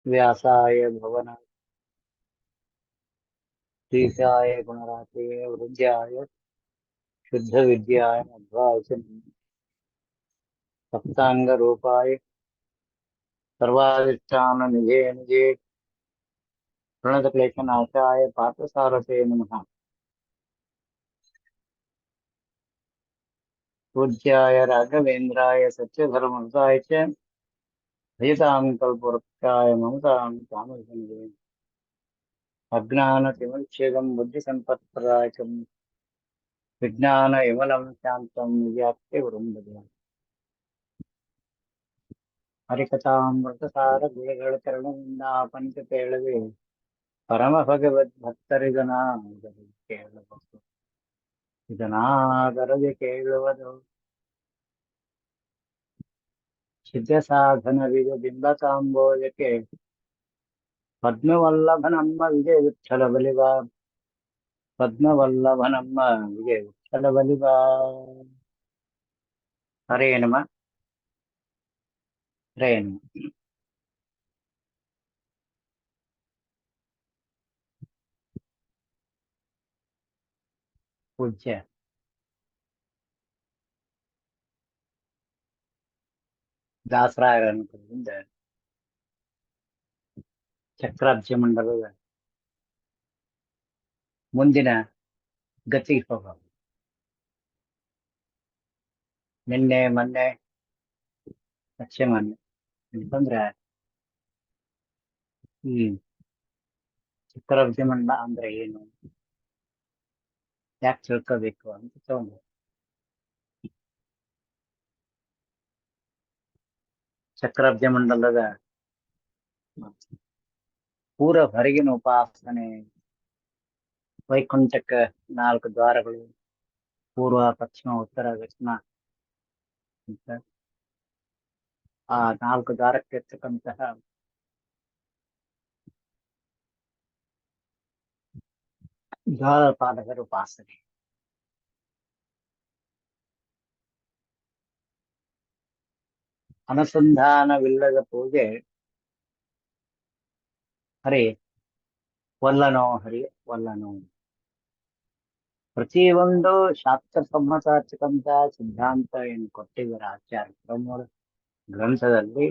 व्यासाय भवनाय शीशाय गुणराशये वृद्ध्याय शुद्धविद्याय मध्वाय च सप्ताङ्गरूपाय सर्वाधिष्ठाननिधे निजे प्रणतक्लेशनाशाय पार्थसारथे नमः। पूज्याय राघवेन्द्राय सत्यधर्मरताय च भजतां कल्पवृक्षाय ममतां कामधेनवे अज्ञानतिमिच्छेदं बुद्धिसम्पत्प्रदायकं विज्ञानविमलं शान्तं विद्याख्यगुरुं भजे। ಹರಿಕಥಾಮೃತಸಾರ ಗುರುಗಳ ಚರಣದಿಂದ ಪಂಚ ಕೇಳದೆ ಪರಮ ಭಗವದ್ಭಕ್ತರಿದನಾದರದೆ ಕೇಳಬಹುದು. ಇದನಾದರದೆ ಕೇಳುವುದು ಸಿದ್ಧ ಸಾಧನವಿದ ಬಿಂಬಕಾಂಬೋಜಕ್ಕೆ ಪದ್ಮವಲ್ಲಭನಮ್ಮ ವಿಜಯ ವಿಠಲ ಬಲಿವ ಪದ್ಮವಲ್ಲಭನಮ್ಮ ವಿಜಯ ವಿಠಲ ಬಲಿವ. ಹರೇ ನಮ ಹರೇ ನಮ. ಪೂಜ್ಯ ದಾಸರಾಯರ ಅನುಗ್ರಹದಿಂದ ಚಕ್ರಾಬ್ಜ ಮಂಡಲದ ಮುಂದಿನ ಗತಿಗೆ ಹೋಗೋದು. ನಿನ್ನೆ ಮೊನ್ನೆ ಲಕ್ಷ್ಯ ಮೊನ್ನೆ ಅಂತಂದ್ರೆ ಈ ಚಕ್ರಾಬ್ಜ ಮಂಡಲ ಅಂದ್ರೆ ಏನು, ಯಾಕೆ ತಿಳ್ಕೋಬೇಕು ಅಂತ ತಗೊಂಡು ಚಕ್ರಾಬ್ಜ ಮಂಡಲದ ಪೂರ ಹೊರಗಿನ ಉಪಾಸನೆ, ವೈಕುಂಠಕ್ಕೆ 4 ದ್ವಾರಗಳು, ಪೂರ್ವ ಪಶ್ಚಿಮ ಉತ್ತರ ದಕ್ಷಿಣ ಅಂತ ಆ 4 ದ್ವಾರಕ್ಕೆ ಇರ್ತಕ್ಕಂತಹ ದ್ವಾರಪಾಲಕರ ಉಪಾಸನೆ, ಅನುಸಂಧಾನವಿಲ್ಲದ ಪೂಜೆ ಹರಿ ಒಲ್ಲನೋ ಹರಿ ಒಲ್ಲನೋ. ಪ್ರತಿಯೊಂದು ಶಾಸ್ತ್ರ ಸಮ್ಮತ ಇರ್ತಕ್ಕಂಥ ಸಿದ್ಧಾಂತ ಏನು ಕೊಟ್ಟಿದ್ದಾರೆ ಆಚಾರ್ಯ ಪ್ರಮೋದ ಗ್ರಂಥದಲ್ಲಿ,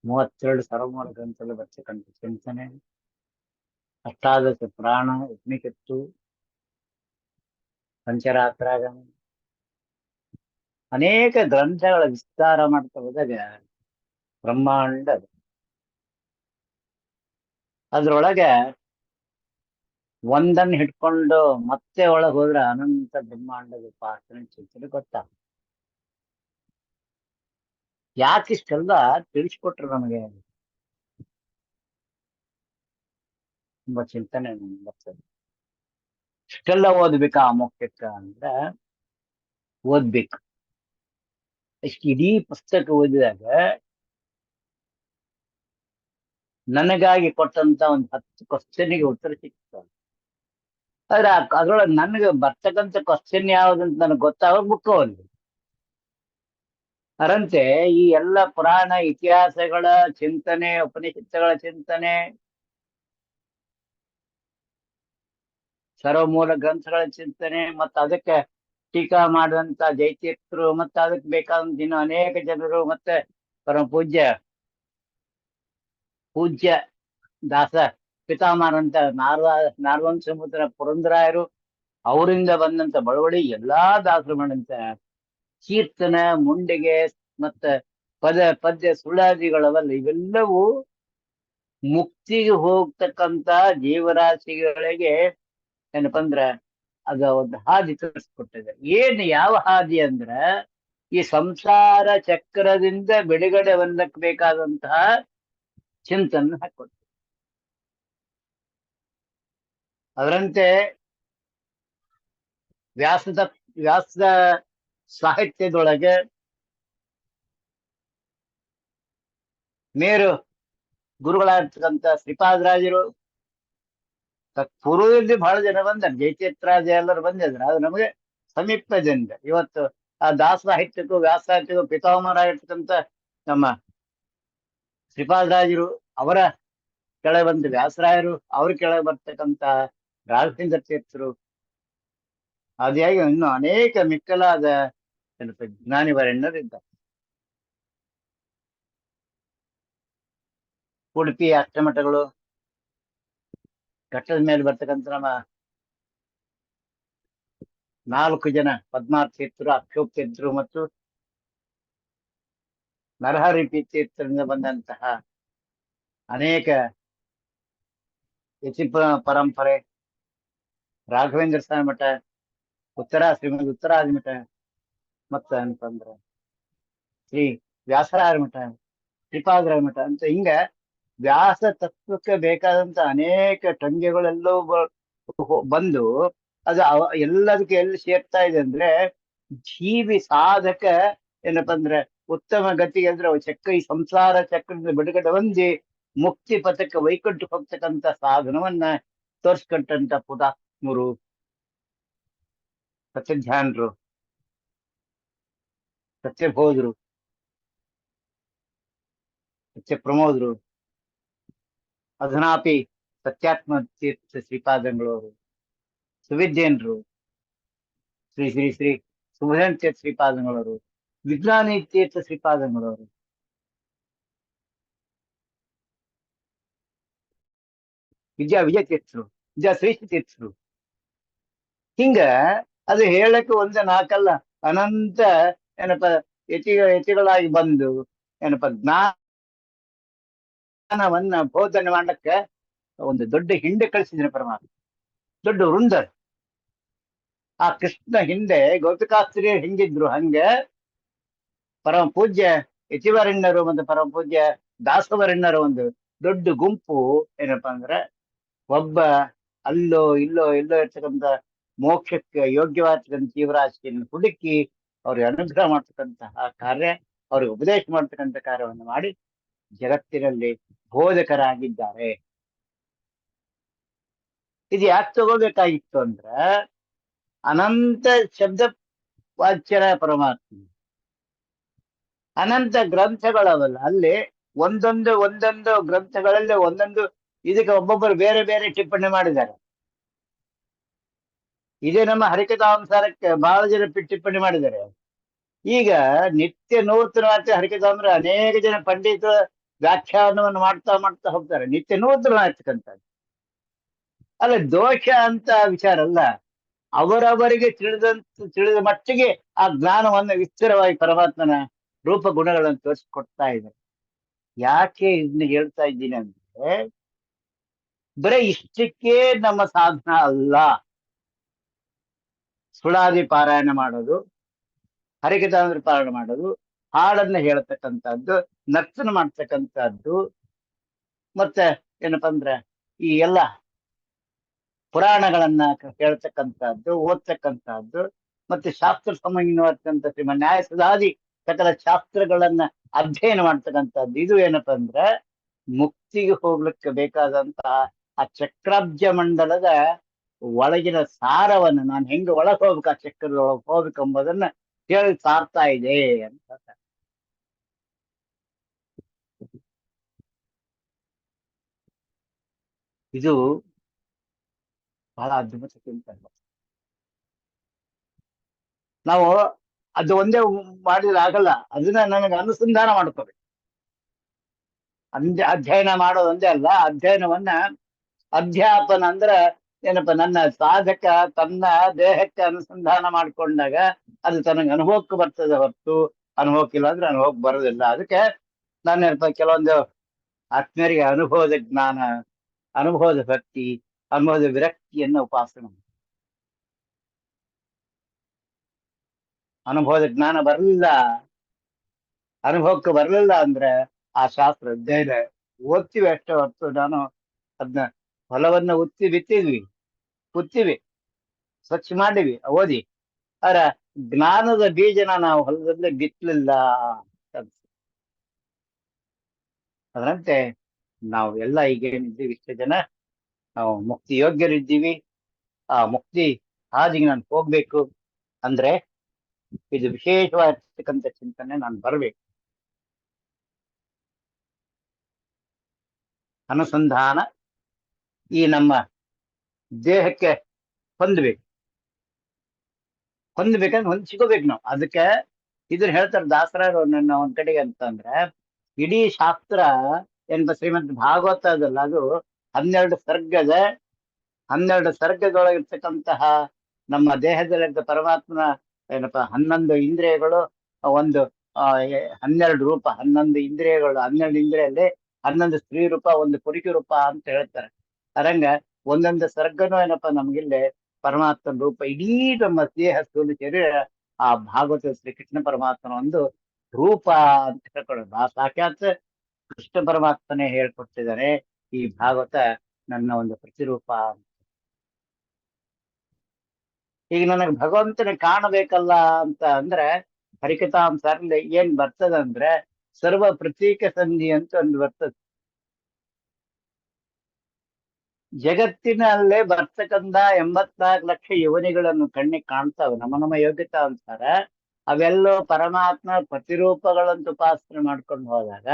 32 ಸರೋಮರ ಗ್ರಂಥದಲ್ಲಿ ಬರ್ತಕ್ಕಂಥ ಚಿಂತನೆ, ಅಷ್ಟಾದಶ ಪುರಾಣ, ಯಜ್ಞಕತ್ತು, ಪಂಚರಾತ್ರಾಗಮ, ಅನೇಕ ಗ್ರಂಥಗಳ ವಿಸ್ತಾರ ಮಾಡ್ತಾ ಹೋದಾಗ ಬ್ರಹ್ಮಾಂಡ ಅದ್ರೊಳಗೆ ಒಂದನ್ನು ಹಿಡ್ಕೊಂಡು ಮತ್ತೆ ಒಳಗೆ ಹೋದ್ರೆ ಅನಂತ ಬ್ರಹ್ಮಾಂಡದ ಉಪಾಸನೆ ಚಿಂತನೆ ಗೊತ್ತಾಗ. ಯಾಕಿಷ್ಟೆಲ್ಲ ತಿಳಿಸ್ಕೊಟ್ರು ನಮಗೆ, ತುಂಬಾ ಚಿಂತನೆ ಬರ್ತದೆ. ಇಷ್ಟೆಲ್ಲ ಓದ್ಬೇಕಾ ಮೋಕ್ಷಕ್ಕ ಅಂದ್ರೆ ಓದ್ಬೇಕು. ಇಷ್ಟು ಇಡೀ ಪುಸ್ತಕ ಓದಿದಾಗ ನನಗಾಗಿ ಕೊಟ್ಟಂತ ಒಂದು 10 ಕ್ವಶನ್ಗೆ ಉತ್ತರ ಸಿಗ್ತದೆ. ಆದ್ರೆ ಅದ್ರೊಳಗೆ ನನಗೆ ಬರ್ತಕ್ಕಂಥ ಕ್ವಶನ್ ಯಾವ್ದಂತ ನನಗೆ ಗೊತ್ತಾಗ ಬುಕ್ ಓದ್ಬೇಕು. ಅದರಂತೆ ಈ ಎಲ್ಲ ಪುರಾಣ ಇತಿಹಾಸಗಳ ಚಿಂತನೆ, ಉಪನಿಷತ್ತುಗಳ ಚಿಂತನೆ, ಸರ್ವಮೂಲ ಗ್ರಂಥಗಳ ಚಿಂತನೆ, ಮತ್ತು ಅದಕ್ಕೆ ಟೀಕಾ ಮಾಡಿದಂತ ಜೈತೀರ್ಥರು, ಮತ್ತೆ ಅದಕ್ಕೆ ಬೇಕಾದಂತ ಇನ್ನು ಅನೇಕ ಜನರು, ಮತ್ತೆ ಪರಮ ಪೂಜ್ಯ ದಾಸ ಪಿತಾಮಹರಂತ ನಾರವಂಶ ಸಮುದ್ರ ಪುರಂದರಾಯರು, ಅವರಿಂದ ಬಂದಂತ ಬಳುವಳಿ ಎಲ್ಲಾ ದಾಸರು ಮಾಡಂತ ಕೀರ್ತನ, ಮುಂಡಿಗೆ, ಮತ್ತ ಪದ್ಯ ಸುಳ್ಳಾದಿಗಳವಲ್ಲ, ಇವೆಲ್ಲವೂ ಮುಕ್ತಿಗೆ ಹೋಗ್ತಕ್ಕಂತ ಜೀವರಾಶಿಗಳಿಗೆ ಏನಪ್ಪ ಅಂದ್ರ ಅದ ಒಂದು ಹಾದಿ ತೋರಿಸ್ಕೊಟ್ಟಿದೆ. ಯಾವ ಹಾದಿ ಅಂದ್ರ ಈ ಸಂಸಾರ ಚಕ್ರದಿಂದ ಬಿಡುಗಡೆ ಹೊಂದಕ್ಕೆ ಬೇಕಾದಂತಹ ಚಿಂತನೆ ಹಾಕೊಡ್ತದೆ. ಅದರಂತೆ ವ್ಯಾಸದ ಸಾಹಿತ್ಯದೊಳಗೆ ಮೇರು ಗುರುಗಳಾಗಿರ್ತಕ್ಕಂಥ ಶ್ರೀಪಾದರಾಜರು, ಪೂರ್ವದಲ್ಲಿ ಬಹಳ ಜನ ಬಂದಾರೆ, ಜಯತೀರ್ಥರಾಜ ಎಲ್ಲರೂ ಬಂದಿದ್ರು. ಅದು ನಮಗೆ ಸಮೀಪದಿಂದ ಇವತ್ತು ಆ ದಾಸ ಸಾಹಿತ್ಯಕ್ಕೂ ವ್ಯಾಸ ಸಾಹಿತ್ಯಕ್ಕೂ ಪಿತಾಮಹರಾಗಿರ್ತಕ್ಕಂಥ ನಮ್ಮ ಶ್ರೀಪಾದರಾಜರು, ಅವರ ಕೆಳಗೆ ಬಂದ ವ್ಯಾಸರಾಯರು, ಅವ್ರ ಕೆಳಗೆ ಬರ್ತಕ್ಕಂತ ರಾಘವೇಂದ್ರ ತೀರ್ಥರು, ಆದಿಯಾಗಿ ಇನ್ನು ಅನೇಕ ಮಿಕ್ಕಲಾದ ಜ್ಞಾನಿವರೆಣ್ಣರಿದ್ದಾರೆ. ಉಡುಪಿ ಅಷ್ಟಮಠಗಳು, ಘಟ್ಟದ ಮೇಲೆ ಬರ್ತಕ್ಕಂಥ ನಮ್ಮ 4 ಜನ ಪದ್ಮಾರ್ಥ ತೀರ್ಥರು, ಅಕ್ಷೋಕ್ ತೀರ್ಥರು ಮತ್ತು ನರಹರಿ ತೀರ್ಥರಿಂದ ಬಂದಂತಹ ಅನೇಕ ಯತಿ ಪರಂಪರೆ, ರಾಘವೇಂದ್ರ ಸ್ವಾಮಿ ಮಠ, ಶ್ರೀಮದ್ ಉತ್ತರಾದಿ ಮಠ, ಮತ್ತ ಅಂತಂದ್ರ ಶ್ರೀ ವ್ಯಾಸರಾಯ ಮಠ, ಶ್ರೀಪಾದರಾಯ ಮಠ ಅಂತ ಹಿಂಗ ವ್ಯಾಸ ತತ್ವಕ್ಕೆ ಬೇಕಾದಂತ ಅನೇಕ ಟಂಗೆಗಳೆಲ್ಲವೂ ಬಂದು ಅದು ಎಲ್ಲದಕ್ಕೆ ಎಲ್ಲಿ ಸೇರ್ತಾ ಇದೆ ಅಂದ್ರೆ, ಜೀವಿ ಸಾಧಕ ಏನಪ್ಪಾ ಅಂದ್ರೆ ಉತ್ತಮ ಗತಿಗೆ ಅಂದ್ರೆ ಈ ಸಂಸಾರ ಚಕ್ರದ ಬಿಡುಗಡೆ ಹೊಂದಿ ಮುಕ್ತಿ ಪಥಕ್ಕೆ ವೈಕುಂಠಕ್ಕೆ ಹೋಗ್ತಕ್ಕಂಥ ಸಾಧನವನ್ನ ತೋರ್ಸ್ಕೊಟ್ಟಂತ ಪುಟಾತ್ಮರು, ಸತ್ಯಧ್ಯಾನರು, ಸತ್ಯಬೋಧರು, ಸತ್ಯ ಪ್ರಮೋದರು, ಅಧುನಾಪಿ ಸತ್ಯಾತ್ಮ ತೀರ್ಥ ಶ್ರೀಪಾದಂಗಳವರು, ಸುವಿದ್ಯೇನ್ರು, ಶ್ರೀ ಶ್ರೀ ಶ್ರೀ ಸುಭದನ್ ತೀರ್ಥ ಶ್ರೀಪಾದಂಗಳವರು, ವಿಜ್ಞಾನಿ ತೀರ್ಥ ಶ್ರೀಪಾದಂಗಳವರು, ವಿಜಯ ತೀರ್ಥರು, ಶ್ರೀ ತೀರ್ಥರು. ಹಿಂಗ ಅದು ಹೇಳಕ್ಕೆ ಒಂದು ನಾಲ್ಕಲ್ಲ, ಅನಂತ ಏನಪ್ಪ ಯತಿಗಳಾಗಿ ಬಂದು ಏನಪ್ಪ ಜ್ಞಾನವನ್ನ ಬೋಧನೆ ಮಾಡಕ್ಕೆ ಒಂದು ದೊಡ್ಡ ಹಿಂಡೆ ಕಳಿಸಿದ್ರೆ ಪರಮಾತ್ಮ, ದೊಡ್ಡ ವೃಂದ. ಆ ಕೃಷ್ಣ ಹಿಂದೆ ಗೋಪಿಕಾಸ್ತ್ರೀಯರು ಹೆಂಗಿದ್ರು ಹಂಗೆ ಪರಮ ಪೂಜ್ಯ ಯತಿವರಣ್ಯರು ಮತ್ತು ಪರಮ ಪೂಜ್ಯ ದಾಸವರಣ್ಯರು ಒಂದು ದೊಡ್ಡ ಗುಂಪು ಏನಪ್ಪಾ ಅಂದ್ರೆ ಒಬ್ಬ ಅಲ್ಲೋ ಇಲ್ಲೋ ಇರ್ತಕ್ಕಂಥ ಮೋಕ್ಷಕ್ಕೆ ಯೋಗ್ಯವಾಗ್ತಕ್ಕಂಥ ಜೀವರಾಶಿಯನ್ನು ಹುಡುಕಿ ಅವ್ರಿಗೆ ಅನುಗ್ರಹ ಮಾಡ್ತಕ್ಕಂತಹ ಕಾರ್ಯ, ಅವ್ರಿಗೆ ಉಪದೇಶ ಮಾಡ್ತಕ್ಕಂಥ ಕಾರ್ಯವನ್ನು ಮಾಡಿ ಜಗತ್ತಿನಲ್ಲಿ ಬೋಧಕರಾಗಿದ್ದಾರೆ. ಇದು ಯಾಕೆ ತಗೋಬೇಕಾಗಿತ್ತು ಅಂದ್ರ, ಅನಂತ ಶಬ್ದ ವಾಚ್ಯರ ಪರಮಾತ್ಮ, ಅನಂತ ಗ್ರಂಥಗಳವಲ್ಲ, ಅಲ್ಲಿ ಒಂದೊಂದು ಗ್ರಂಥಗಳಲ್ಲಿ ಒಂದೊಂದು ಇದಕ್ಕೆ ಒಬ್ಬೊಬ್ಬರು ಬೇರೆ ಬೇರೆ ಟಿಪ್ಪಣಿ ಮಾಡಿದ್ದಾರೆ. ಇದೇ ನಮ್ಮ ಹರಿಕಥಾಂಸಾರಕ್ಕೆ ಬಹಳ ಜನ ಟಿಪ್ಪಣಿ ಮಾಡಿದ್ದಾರೆ. ಈಗ ನಿತ್ಯ ನೂತನವಾದ ಹರಿಕಥಾಂಸಾರ ಅನೇಕ ಜನ ಪಂಡಿತರು ವ್ಯಾಖ್ಯಾನವನ್ನು ಮಾಡ್ತಾ ಹೋಗ್ತಾರೆ, ನಿತ್ಯ ನೂತನವಾಗಿರ್ತಕ್ಕಂಥದ್ದು. ಅಲ್ಲ, ದೋಷ ಅಂತ ವಿಚಾರ ಅಲ್ಲ, ಅವರವರಿಗೆ ತಿಳಿದ ಮಟ್ಟಿಗೆ ಆ ಜ್ಞಾನವನ್ನು ವಿಸ್ತಾರವಾಗಿ ಪರಮಾತ್ಮನ ರೂಪ ಗುಣಗಳನ್ನು ತೋರಿಸಿಕೊಡ್ತಾ ಇದ್ದಾರೆ. ಯಾಕೆ ಇದನ್ನ ಹೇಳ್ತಾ ಇದ್ದೀನಿ ಅಂದ್ರೆ, ಬರೀ ಇಷ್ಟಕ್ಕೆ ನಮ್ಮ ಸಾಧನ ಅಲ್ಲ. ಸುಳಾದಿ ಪಾರಾಯಣ ಮಾಡೋದು, ಹರಿಕಥಾಂದ್ರ ಪಾರಾಯಣ ಮಾಡೋದು, ಹಾಡನ್ನ ಹೇಳ್ತಕ್ಕಂಥದ್ದು, ನರ್ತನ ಮಾಡ್ತಕ್ಕಂಥದ್ದು, ಮತ್ತೆ ಏನಪ್ಪಾ ಅಂದ್ರೆ ಈ ಎಲ್ಲ ಪುರಾಣಗಳನ್ನ ಹೇಳ್ತಕ್ಕಂಥದ್ದು, ಓದ್ತಕ್ಕಂಥದ್ದು, ಮತ್ತೆ ಶಾಸ್ತ್ರ ಸಂಬಂಧವಾದಂತ ಶ್ರೀಮನ್ ನ್ಯಾಯ ಸುಧಾದಿ ಸಕಲ ಶಾಸ್ತ್ರಗಳನ್ನ ಅಧ್ಯಯನ ಮಾಡ್ತಕ್ಕಂಥದ್ದು. ಇದು ಏನಪ್ಪಾ ಅಂದ್ರೆ ಮುಕ್ತಿಗೆ ಹೋಗ್ಲಿಕ್ಕೆ ಬೇಕಾದಂತಹ ಆ ಚಕ್ರಾಬ್ಜ ಮಂಡಲದ ಒಳಗಿನ ಸಾರವನ್ನು ನಾನು ಹೆಂಗ ಒಳಗೆ ಹೋಗ್ಬೇಕು, ಆ ಚಕ್ರದ ಒಳಗೆ ಹೋಗ್ಬೇಕು ಎಂಬುದನ್ನ ಹೇಳಿ ಸಾರ್ತಾ ಇದೆ ಅಂತ. ಇದು ಬಹಳ ಅದ್ಭುತ ಚಿಂತನೆ. ನಾವು ಅದು ಒಂದೇ ಮಾಡಿದ್ರೆ ಆಗಲ್ಲ, ಅದನ್ನ ನನಗೆ ಅನುಸಂಧಾನ ಮಾಡ್ಕೋಬೇಕು. ಅಧ್ಯಯನ ಮಾಡೋದು ಒಂದೇ ಅಲ್ಲ, ಅಧ್ಯಯನವನ್ನ ಅಧ್ಯಾಪನ ಅಂದ್ರೆ ಏನಪ್ಪ, ನನ್ನ ಸಾಧಕ ತನ್ನ ದೇಹಕ್ಕೆ ಅನುಸಂಧಾನ ಮಾಡ್ಕೊಂಡಾಗ ಅದು ತನಗೆ ಅನುಭವಕ್ಕೆ ಬರ್ತದೆ ಹೊರತು ಅನುಭವಕ್ಕಿಲ್ಲ ಅಂದ್ರೆ ಅನುಭವಕ್ಕೆ ಬರೋದಿಲ್ಲ. ಅದಕ್ಕೆ ನಾನು ಕೆಲವೊಂದು ಆತ್ಮೀಯರಿಗೆ ಅನುಭವದ ಜ್ಞಾನ, ಅನುಭವದ ಭಕ್ತಿ, ಅನುಭವದ ವಿರಕ್ತಿಯನ್ನ ಉಪಾಸನೆ. ಅನುಭವದ ಜ್ಞಾನ ಬರಲಿಲ್ಲ, ಅನುಭವಕ್ಕೆ ಬರಲಿಲ್ಲ ಅಂದ್ರೆ ಆ ಶಾಸ್ತ್ರ ಅಧ್ಯಯನ ಓದ್ತೀವಿ ಅಷ್ಟೇ ಹೊರತು ನಾನು ಅದನ್ನ ಹೊಲವನ್ನ ಉತ್ತೀವಿ, ಸ್ವಚ್ಛ ಮಾಡಿವಿ, ಓದಿ, ಆದ್ರೆ ಜ್ಞಾನದ ಬೀಜನ ನಾವು ಹೊಲದಲ್ಲೇ ಬಿತ್ತಲಿಲ್ಲ. ಅದರಂತೆ ನಾವು ಎಲ್ಲ ಈಗೇನಿದ್ದೀವಿ, ಇಷ್ಟು ಜನ ನಾವು ಮುಕ್ತಿ ಯೋಗ್ಯರಿದ್ದೀವಿ. ಆ ಮುಕ್ತಿ ಹಾದಿಗೆ ನಾನು ಹೋಗ್ಬೇಕು ಅಂದ್ರೆ ಇದು ವಿಶೇಷವಾಗಿರ್ತಕ್ಕಂಥ ಚಿಂತನೆ ನಾನು ಬರ್ಬೇಕು. ಅನುಸಂಧಾನ ಈ ನಮ್ಮ ದೇಹಕ್ಕೆ ಹೊಂದ್ಬೇಕು. ಹೊಂದ್ಬೇಕಂದ್ರೆ ಹೊಂದ್ಸಿಕೋಬೇಕು ನಾವು. ಅದಕ್ಕೆ ಇದನ್ನ ಹೇಳ್ತಾರೆ ದಾಸರಾಯರು ನನ್ನ ಒಂದ್ ಕಡೆಗೆ ಅಂತಂದ್ರೆ, ಇಡೀ ಶಾಸ್ತ್ರ ಎಂತ ಶ್ರೀಮಂತ ಭಾಗವತ ಅದಲ್ಲ, ಅದು 12 ಸರ್ಗದ 12 ಸರ್ಗದೊಳಗಿರ್ತಕ್ಕಂತಹ ನಮ್ಮ ದೇಹದಲ್ಲಿದ್ದ ಪರಮಾತ್ಮನ ಏನಪ್ಪಾ 11 ಇಂದ್ರಿಯಗಳು, ಒಂದು 12 ರೂಪ, 11 ಇಂದ್ರಿಯಗಳು, 12 ಇಂದ್ರಿಯಲ್ಲಿ 11 ಸ್ತ್ರೀ ರೂಪ, ಒಂದು ಪುರುಷ ರೂಪ ಅಂತ ಹೇಳ್ತಾರೆ. ಅರಂಗ ಒಂದೊಂದು ಸರ್ಗನೂ ಏನಪ್ಪಾ ನಮ್ಗಿಲ್ಲಿ ಪರಮಾತ್ಮನ ರೂಪ. ಇಡೀ ನಮ್ಮ ದೇಹ ಸ್ಥೂಲ ಶರೀರ ಆ ಭಾಗವತ ಶ್ರೀಕೃಷ್ಣ ಪರಮಾತ್ಮನ ಒಂದು ರೂಪ ಅಂತ ಹೇಳ್ಕೊಳ್ಳೋದು. ಆ ಸಾಕ್ಷಾತ್ ಕೃಷ್ಣ ಪರಮಾತ್ಮನೇ ಹೇಳ್ಕೊಡ್ತಿದ್ದಾರೆ ಈ ಭಾಗವತ ನನ್ನ ಒಂದು ಪ್ರತಿರೂಪ. ಈಗ ನನಗೆ ಭಗವಂತನ ಕಾಣಬೇಕಲ್ಲ ಅಂತ ಅಂದ್ರೆ ಹರಿಕಥಾಂಸಾರಲ್ಲಿ ಏನ್ ಬರ್ತದಂದ್ರೆ, ಸರ್ವ ಪ್ರತೀಕ ಸಂಧಿ ಅಂತ ಒಂದು ಬರ್ತದೆ. ಜಗತ್ತಿನಲ್ಲೇ ಬರ್ತಕ್ಕಂಥ 84 ಲಕ್ಷ ಯೋನಿಗಳನ್ನು ಕಣ್ಣಿಗೆ ಕಾಣ್ತಾವೆ ನಮ್ಮ ನಮ್ಮ ಯೋಗ್ಯತಾ ಅನುಸಾರ. ಅವೆಲ್ಲೋ ಪರಮಾತ್ಮ ಪ್ರತಿರೂಪಗಳಂತ ಉಪಾಸನೆ ಮಾಡ್ಕೊಂಡು ಹೋದಾಗ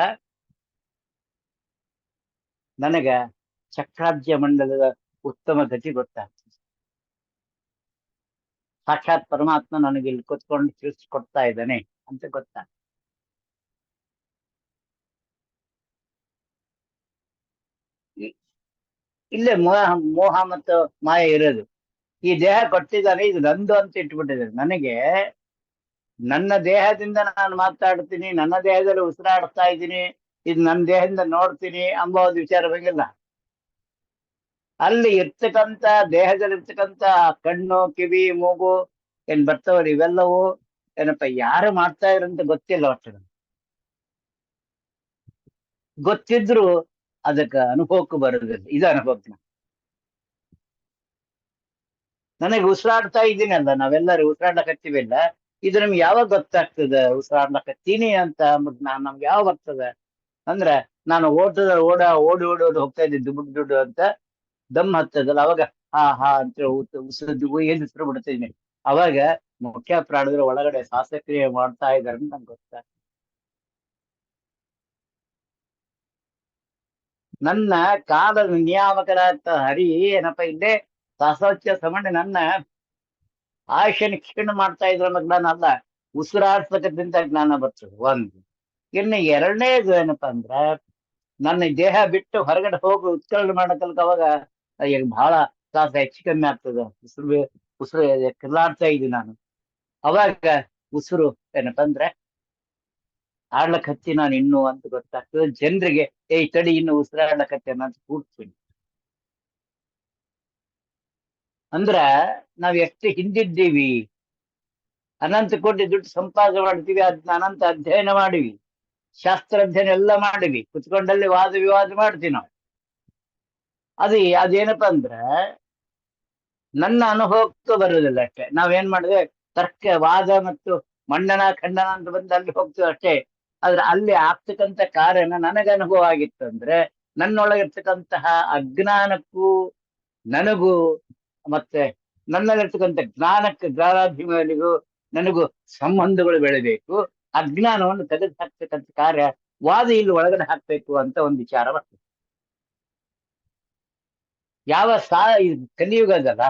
ನನಗ ಚಕ್ರಾಬ್ಜ ಮಂಡಲದ ಉತ್ತಮ ಗತಿ ಗೊತ್ತಾಗ್ತದೆ. ಸಾಕ್ಷಾತ್ ಪರಮಾತ್ಮ ನನಗೆ ಇಲ್ಲಿ ಕೂತ್ಕೊಂಡು ತಿಳಿಸ್ಕೊಡ್ತಾ ಇದ್ದಾನೆ ಅಂತ ಗೊತ್ತಾಗ್ತದೆ. ಇಲ್ಲೇ ಮೋಹ ಮತ್ತು ಮಾಯ ಇರೋದು. ಈ ದೇಹ ಕೊಟ್ಟಿದ್ದಾನೆ, ಇದು ನಂದು ಅಂತ ಇಟ್ಬಿಟ್ಟಿದ್ದಾರೆ. ನನಗೆ ನನ್ನ ದೇಹದಿಂದ ನಾನು ಮಾತಾಡ್ತೀನಿ, ನನ್ನ ದೇಹದಲ್ಲಿ ಉಸಿರಾಡ್ತಾ ಇದ್ದೀನಿ, ಇದು ನನ್ನ ದೇಹದಿಂದ ನೋಡ್ತೀನಿ ಎಂಬ ಒಂದು ವಿಚಾರ ಬಂಗಿಲ್ಲ. ಅಲ್ಲಿ ಇರ್ತಕ್ಕಂಥ ದೇಹದಲ್ಲಿ ಇರ್ತಕ್ಕಂಥ ಕಣ್ಣು, ಕಿವಿ, ಮೂಗು ಏನ್ ಬರ್ತವಲ್ಲ, ಇವೆಲ್ಲವೂ ಏನಪ್ಪ ಯಾರು ಮಾಡ್ತಾ ಇದ್ರಂತ ಗೊತ್ತಿಲ್ಲ. ಒಟ್ಟು ಗೊತ್ತಿದ್ರು ಅದಕ್ಕೆ ಅನುಭವಕ್ಕೂ ಬರೋದಿಲ್ಲ. ಇದು ಅನುಭವಕ್ಕೆ ನನಗೆ ಉಸಿರಾಡ್ತಾ ಇದ್ದೀನಲ್ಲ, ನಾವೆಲ್ಲರೂ ಉಸಿರಾಡ್ಲಕತ್ತೀವಿಲ್ಲ, ಇದು ನಮ್ಗೆ ಯಾವಾಗ ಗೊತ್ತಾಗ್ತದೆ ಉಸಿರಾಡ್ಲಕತ್ತೀನಿ ಅಂತ ನಮ್ಗೆ ಯಾವಾಗ ಬರ್ತದೆ ಅಂದ್ರೆ, ನಾನು ಓಡಿ ಹೋಗ್ತಾ ಇದ್ದೆ ದುಡ್ಡು ಅಂತ ದಮ್ ಹತ್ತದಲ್ಲ, ಅವಾಗ ಹಾ ಹಾ ಅಂತ ಏನ್ ಉಸಿರು ಬಿಡ್ತಿದ್ದೀನಿ. ಅವಾಗ ಮುಖ್ಯ ಪ್ರಾಣಗಳು ಒಳಗಡೆ ಶ್ವಾಸಕ್ರಿಯೆ ಮಾಡ್ತಾ ಇದಾರೆ ಅಂತ ನಂಗೆ ಗೊತ್ತಾಗ್ತದೆ. ನನ್ನ ಕಾಲದ ನಿಯಾಮಕರಾದ ಹರಿ ಏನಪ್ಪ ಇಲ್ಲೇ ಶ್ವಾಸೋಚ್ಛ್ವಾಸ ಸಂಬಂಧ ನನ್ನ ಆಯುಷ್ಯನ ಕ್ಷೀಣ ಮಾಡ್ತಾ ಇದ್ರ ಜ್ಞಾನ ಅಲ್ಲ, ಉಸಿರಾಡ್ತಕ್ಕಂಥ ಜ್ಞಾನ ಬರ್ತದೆ ಒಂದು. ಇನ್ನು ಎರಡನೇದು ಏನಪ್ಪಾ ಅಂದ್ರ, ನನ್ನ ದೇಹ ಬಿಟ್ಟು ಹೊರಗಡೆ ಹೋಗಿ ಉತ್ಕರ್ಣ ಮಾಡಕಲ್ಕ ಅವಾಗ ಈಗ ಬಹಳ ಶ್ವಾಸ ಹೆಚ್ಚು ಕಮ್ಮಿ ಆಗ್ತದೆ. ಉಸಿರು ಕಿರ್ಲಾಡ್ತಾ ಇದ್ದೀನಿ ನಾನು. ಅವಾಗ ಉಸಿರು ಏನಪ್ಪಾ ಅಂದ್ರೆ ಆಡ್ಲಕತ್ತಿ ನಾನು ಇನ್ನು ಅಂತ ಗೊತ್ತಾಗ್ತದೆ. ಜನರಿಗೆ ಈ ತಡಿ ಇನ್ನು ಉಸಿರಾಡ್ಲಕತ್ತೆ ಅಂತ ಕೂಡ್ತೀನಿ. ಅಂದ್ರ ನಾವ್ ಎಷ್ಟು ಹಿಂದಿದ್ದೀವಿ, ಅನಂತ ಕೋಟಿ ದುಡ್ಡು ಸಂಪಾದನೆ ಮಾಡ್ತೀವಿ, ಅದನ್ನ ಅನಂತ ಅಧ್ಯಯನ ಮಾಡಿವಿ, ಶಾಸ್ತ್ರ ಅಧ್ಯಯನ ಎಲ್ಲ ಮಾಡಿವಿ, ಕುತ್ಕೊಂಡಲ್ಲಿ ವಾದ ವಿವಾದ ಮಾಡ್ತೀವಿ ನಾವು. ಅದೇನಪ್ಪಾ ಅಂದ್ರೆ ನನ್ನ ಅನುಭವಕ್ಕೂ ಬರುವುದಿಲ್ಲ ಅಷ್ಟೇ. ನಾವೇನ್ ಮಾಡಿದ್ರೆ ತರ್ಕ ವಾದ ಮತ್ತು ಮಂಡನ ಖಂಡನ ಅಂತ ಬಂದು ಅಲ್ಲಿ ಹೋಗ್ತೀವಿ ಅಷ್ಟೇ. ಆದ್ರೆ ಅಲ್ಲಿ ಆಗ್ತಕ್ಕಂಥ ಕಾರ್ಯನ ನನಗೆ ಅನುಭವ ಆಗಿತ್ತು ಅಂದ್ರೆ, ನನ್ನೊಳಗಿರ್ತಕ್ಕಂತಹ ಅಜ್ಞಾನಕ್ಕೂ ನನಗೂ ಮತ್ತೆ ನನ್ನಲ್ಲಿರ್ತಕ್ಕಂಥ ಜ್ಞಾನಾಭಿಮಾನಿಗೂ ನನಗೂ ಸಂಬಂಧಗಳು ಬೆಳಿಬೇಕು. ಅಜ್ಞಾನವನ್ನು ತೆಗೆದು ಹಾಕ್ತಕ್ಕಂಥ ಕಾರ್ಯ ವಾದ ಇಲ್ಲಿ ಒಳಗಡೆ ಹಾಕ್ಬೇಕು ಅಂತ ಒಂದು ವಿಚಾರ ಬರ್ತದೆ. ಯಾವ ಕಲಿಯುಗದಲ್ಲ,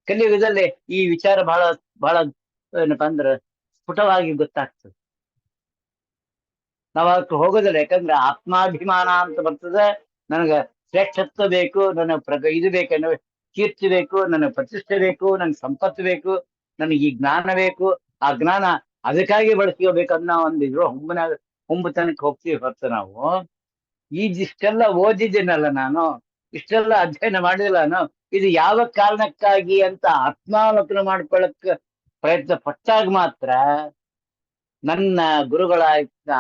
ಕಲಿಯುಗದಲ್ಲಿ ಈ ವಿಚಾರ ಬಹಳ ಬಹಳ ಏನಪ್ಪಾ ಅಂದ್ರೆ ಸ್ಫುಟವಾಗಿ ಗೊತ್ತಾಗ್ತದೆ. ನಾವ್ ಅದಕ್ಕೆ ಹೋಗೋದಿಲ್ಲ. ಯಾಕಂದ್ರೆ ಆತ್ಮಾಭಿಮಾನ ಅಂತ ಬರ್ತದೆ. ನನಗ ಶ್ರೇಷ್ಠತ್ವ ಬೇಕು, ಇದು ಬೇಕನ್ನೋ ಕೀರ್ತಿ ಬೇಕು, ನನಗೆ ಪ್ರತಿಷ್ಠೆ ಬೇಕು, ನನ್ಗೆ ಸಂಪತ್ತು ಬೇಕು, ನನಗೆ ಈ ಜ್ಞಾನ ಬೇಕು. ಆ ಜ್ಞಾನ ಅದಕ್ಕಾಗಿ ಬಳಸ್ಕೋಬೇಕನ್ನೋ ಒಂದು ಹುಂಬತನಕ್ಕೆ ಹೋಗ್ತೀವಿ ಹೊರತು ನಾವು ಇಷ್ಟೆಲ್ಲ ಓದಿದ್ದೀನಲ್ಲ ನಾನು, ಇಷ್ಟೆಲ್ಲ ಅಧ್ಯಯನ ಮಾಡಿಲ್ಲ ನಾನು, ಇದು ಯಾವ ಕಾರಣಕ್ಕಾಗಿ ಅಂತ ಆತ್ಮಾವಲೋಕನ ಮಾಡ್ಕೊಳ್ಳಕ್ ಪ್ರಯತ್ನ ಪಟ್ಟಾಗ ಮಾತ್ರ ನನ್ನ ಗುರುಗಳ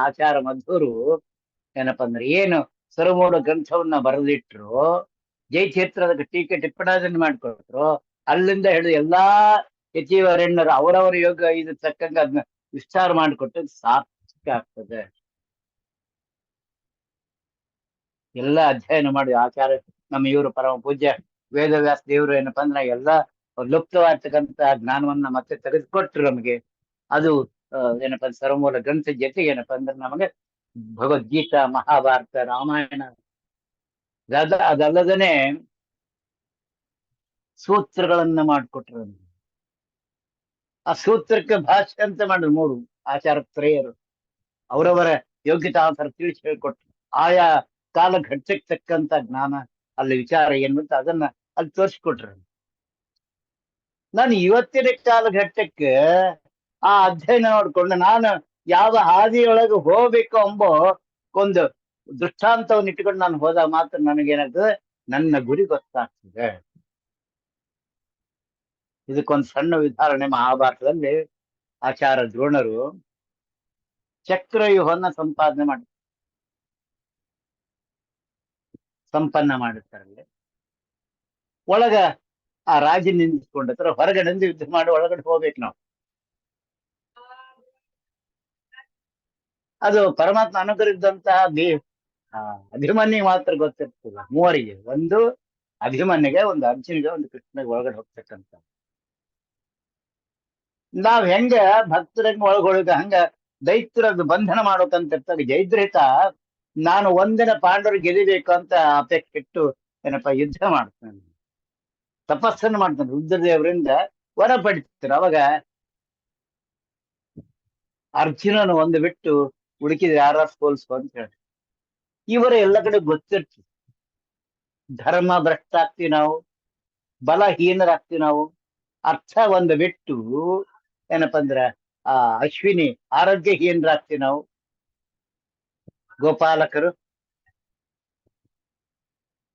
ಆಚಾರ ಮಧುರು ಏನಪ್ಪಾ ಅಂದ್ರೆ ಏನು ಸರ್ವಮೂಲ ಗ್ರಂಥವನ್ನ ಬರೆದಿಟ್ರು, ಜೈಚೇತ್ರದ ಟೀಕೆ ಟಿಪ್ಪಣಾದನ್ನು ಮಾಡಿಕೊಟ್ರು. ಅಲ್ಲಿಂದ ಹಿಡಿದು ಎಲ್ಲಾ ಯತಿವರೆಣ್ಣರು ಅವರವರ ಯೋಗ ಇದು ತಕ್ಕಂಗೆ ಅದನ್ನ ವಿಸ್ತಾರ ಮಾಡಿಕೊಟ್ಟು ಸಾರ್ಥಕ ಆಗ್ತದೆ. ಎಲ್ಲ ಅಧ್ಯಯನ ಮಾಡಿ ಆಚಾರ ನಮ್ಮ ಇವರು ಪರಮ ಪೂಜ್ಯ ವೇದವ್ಯಾಸ ದೇವರು ಏನಪ್ಪಾ ಅಂದ್ರೆ ಎಲ್ಲ ಲುಪ್ತವಾಗಿರ್ತಕ್ಕಂಥ ಜ್ಞಾನವನ್ನ ಮತ್ತೆ ತೆಗೆದುಕೊಟ್ರು ನಮಗೆ. ಅದು ಏನಪ್ಪಾ ಸರ್ವಮೂಲ ಗ್ರಂಥ ಜೊತೆಗೆ ಏನಪ್ಪಾ ಅಂದ್ರೆ ನಮಗೆ ಭಗವದ್ಗೀತಾ, ಮಹಾಭಾರತ, ರಾಮಾಯಣ ಅದಲ್ಲದನೆ ಸೂತ್ರಗಳನ್ನ ಮಾಡಿಕೊಟ್ರು. ಆ ಸೂತ್ರಕ್ಕೆ ಭಾಷ್ಯ ಅಂತ ಮಾಡಿದ್ರು ಮೂರು ಆಚಾರ ತ್ರಯರು ಅವರವರ ಯೋಗ್ಯತಾನುಸಾರ ತಿಳಿಸಿ ಹೇಳ್ಕೊಟ್ರು. ಆಯಾ ಕಾಲಘಟ್ಟಕ್ಕೆ ತಕ್ಕಂತ ಜ್ಞಾನ ಅಲ್ಲಿ ವಿಚಾರ ಏನು ಅಂತ ಅದನ್ನ ಅಲ್ಲಿ ತೋರಿಸ್ಕೊಟ್ರು. ನಾನು ಇವತ್ತಿನ ಕಾಲಘಟ್ಟಕ್ಕೆ ಆ ಅಧ್ಯಯನ ನೋಡ್ಕೊಂಡು ನಾನು ಯಾವ ಹಾದಿಯೊಳಗೆ ಹೋಗ್ಬೇಕು ಎಂಬೋ ಒಂದು ದೃಷ್ಟಾಂತವನ್ನು ಇಟ್ಟುಕೊಂಡು ನಾನು ಹೋದಾಗ ಮಾತ್ರ ನನಗೇನಾಗ್ತದೆ, ನನ್ನ ಗುರಿ ಗೊತ್ತಾಗ್ತದೆ. ಇದಕ್ಕೊಂದು ಸಣ್ಣ ಉದಾಹರಣೆ, ಮಹಾಭಾರತದಲ್ಲಿ ಆಚಾರ್ಯ ದ್ರೋಣರು ಚಕ್ರವ್ಯೂಹವನ್ನ ಸಂಪನ್ನ ಮಾಡುತ್ತಾರಲ್ಲಿ. ಒಳಗ ಆ ರಾಜ ನಿಂತ್ಕೊಂಡಿರ್ತಾರೆ, ಹೊರಗಡೆ ಯುದ್ಧ ಮಾಡಿ ಒಳಗಡೆ ಹೋಗ್ಬೇಕು ನಾವು. ಅದು ಪರಮಾತ್ಮ ಅನುಗ್ರಹಿಸಿದಂತಹ ಅಭಿಮನ್ಯಿಗೆ ಮಾತ್ರ ಗೊತ್ತಿರ್ತದ. ಮೂವರಿಗೆ, ಒಂದು ಅಭಿಮನ್ಯಿಗೆ, ಒಂದು ಅರ್ಜುನಿಗೆ, ಒಂದು ಕೃಷ್ಣಗೆ ಒಳಗಡೆ ಹೋಗ್ತಕ್ಕಂಥ. ನಾವ್ ಹೆಂಗ ಭಕ್ತರಂಗ ಒಳಗೊಳಗ ಹಂಗ ದೈತ್ಯರದ್ದು ಬಂಧನ ಮಾಡೋಕಂತ ಇರ್ತಾರೆ. ಜಯದ್ರಹಿತ ನಾನು ಒಂದಿನ ಪಾಂಡವರು ಗೆದಿಬೇಕು ಅಂತ ಅಪೇಕ್ಷೆ ಇಟ್ಟು ಏನಪ್ಪಾ ಯುದ್ಧ ಮಾಡ್ತಾನೆ, ತಪಸ್ಸನ್ನು ಮಾಡ್ತಾನೆ, ರುದ್ರದೇವರಿಂದ ವರ ಪಡಿತಾರೆ. ಅವಾಗ ಅರ್ಜುನನು ಒಂದು ಬಿಟ್ಟು ಹುಡುಕಿದ ಯಾರ ಸೋಲ್ಸು ಅಂತ ಹೇಳಿ. ಇವರ ಎಲ್ಲ ಕಡೆ ಗೊತ್ತಿರ್ತೀವಿ, ಧರ್ಮ ಭ್ರಷ್ಟ ಆಗ್ತೀವಿ ನಾವು, ಬಲಹೀನರಾಗ್ತೀವಿ ನಾವು. ಅರ್ಥ ಒಂದು ಬಿಟ್ಟು ಏನಪ್ಪಾ ಅಂದ್ರ ಆ ಅಶ್ವಿನಿ ಆರೋಗ್ಯಹೀನರಾಗ್ತೀವಿ ನಾವು. ಗೋಪಾಲಕರು,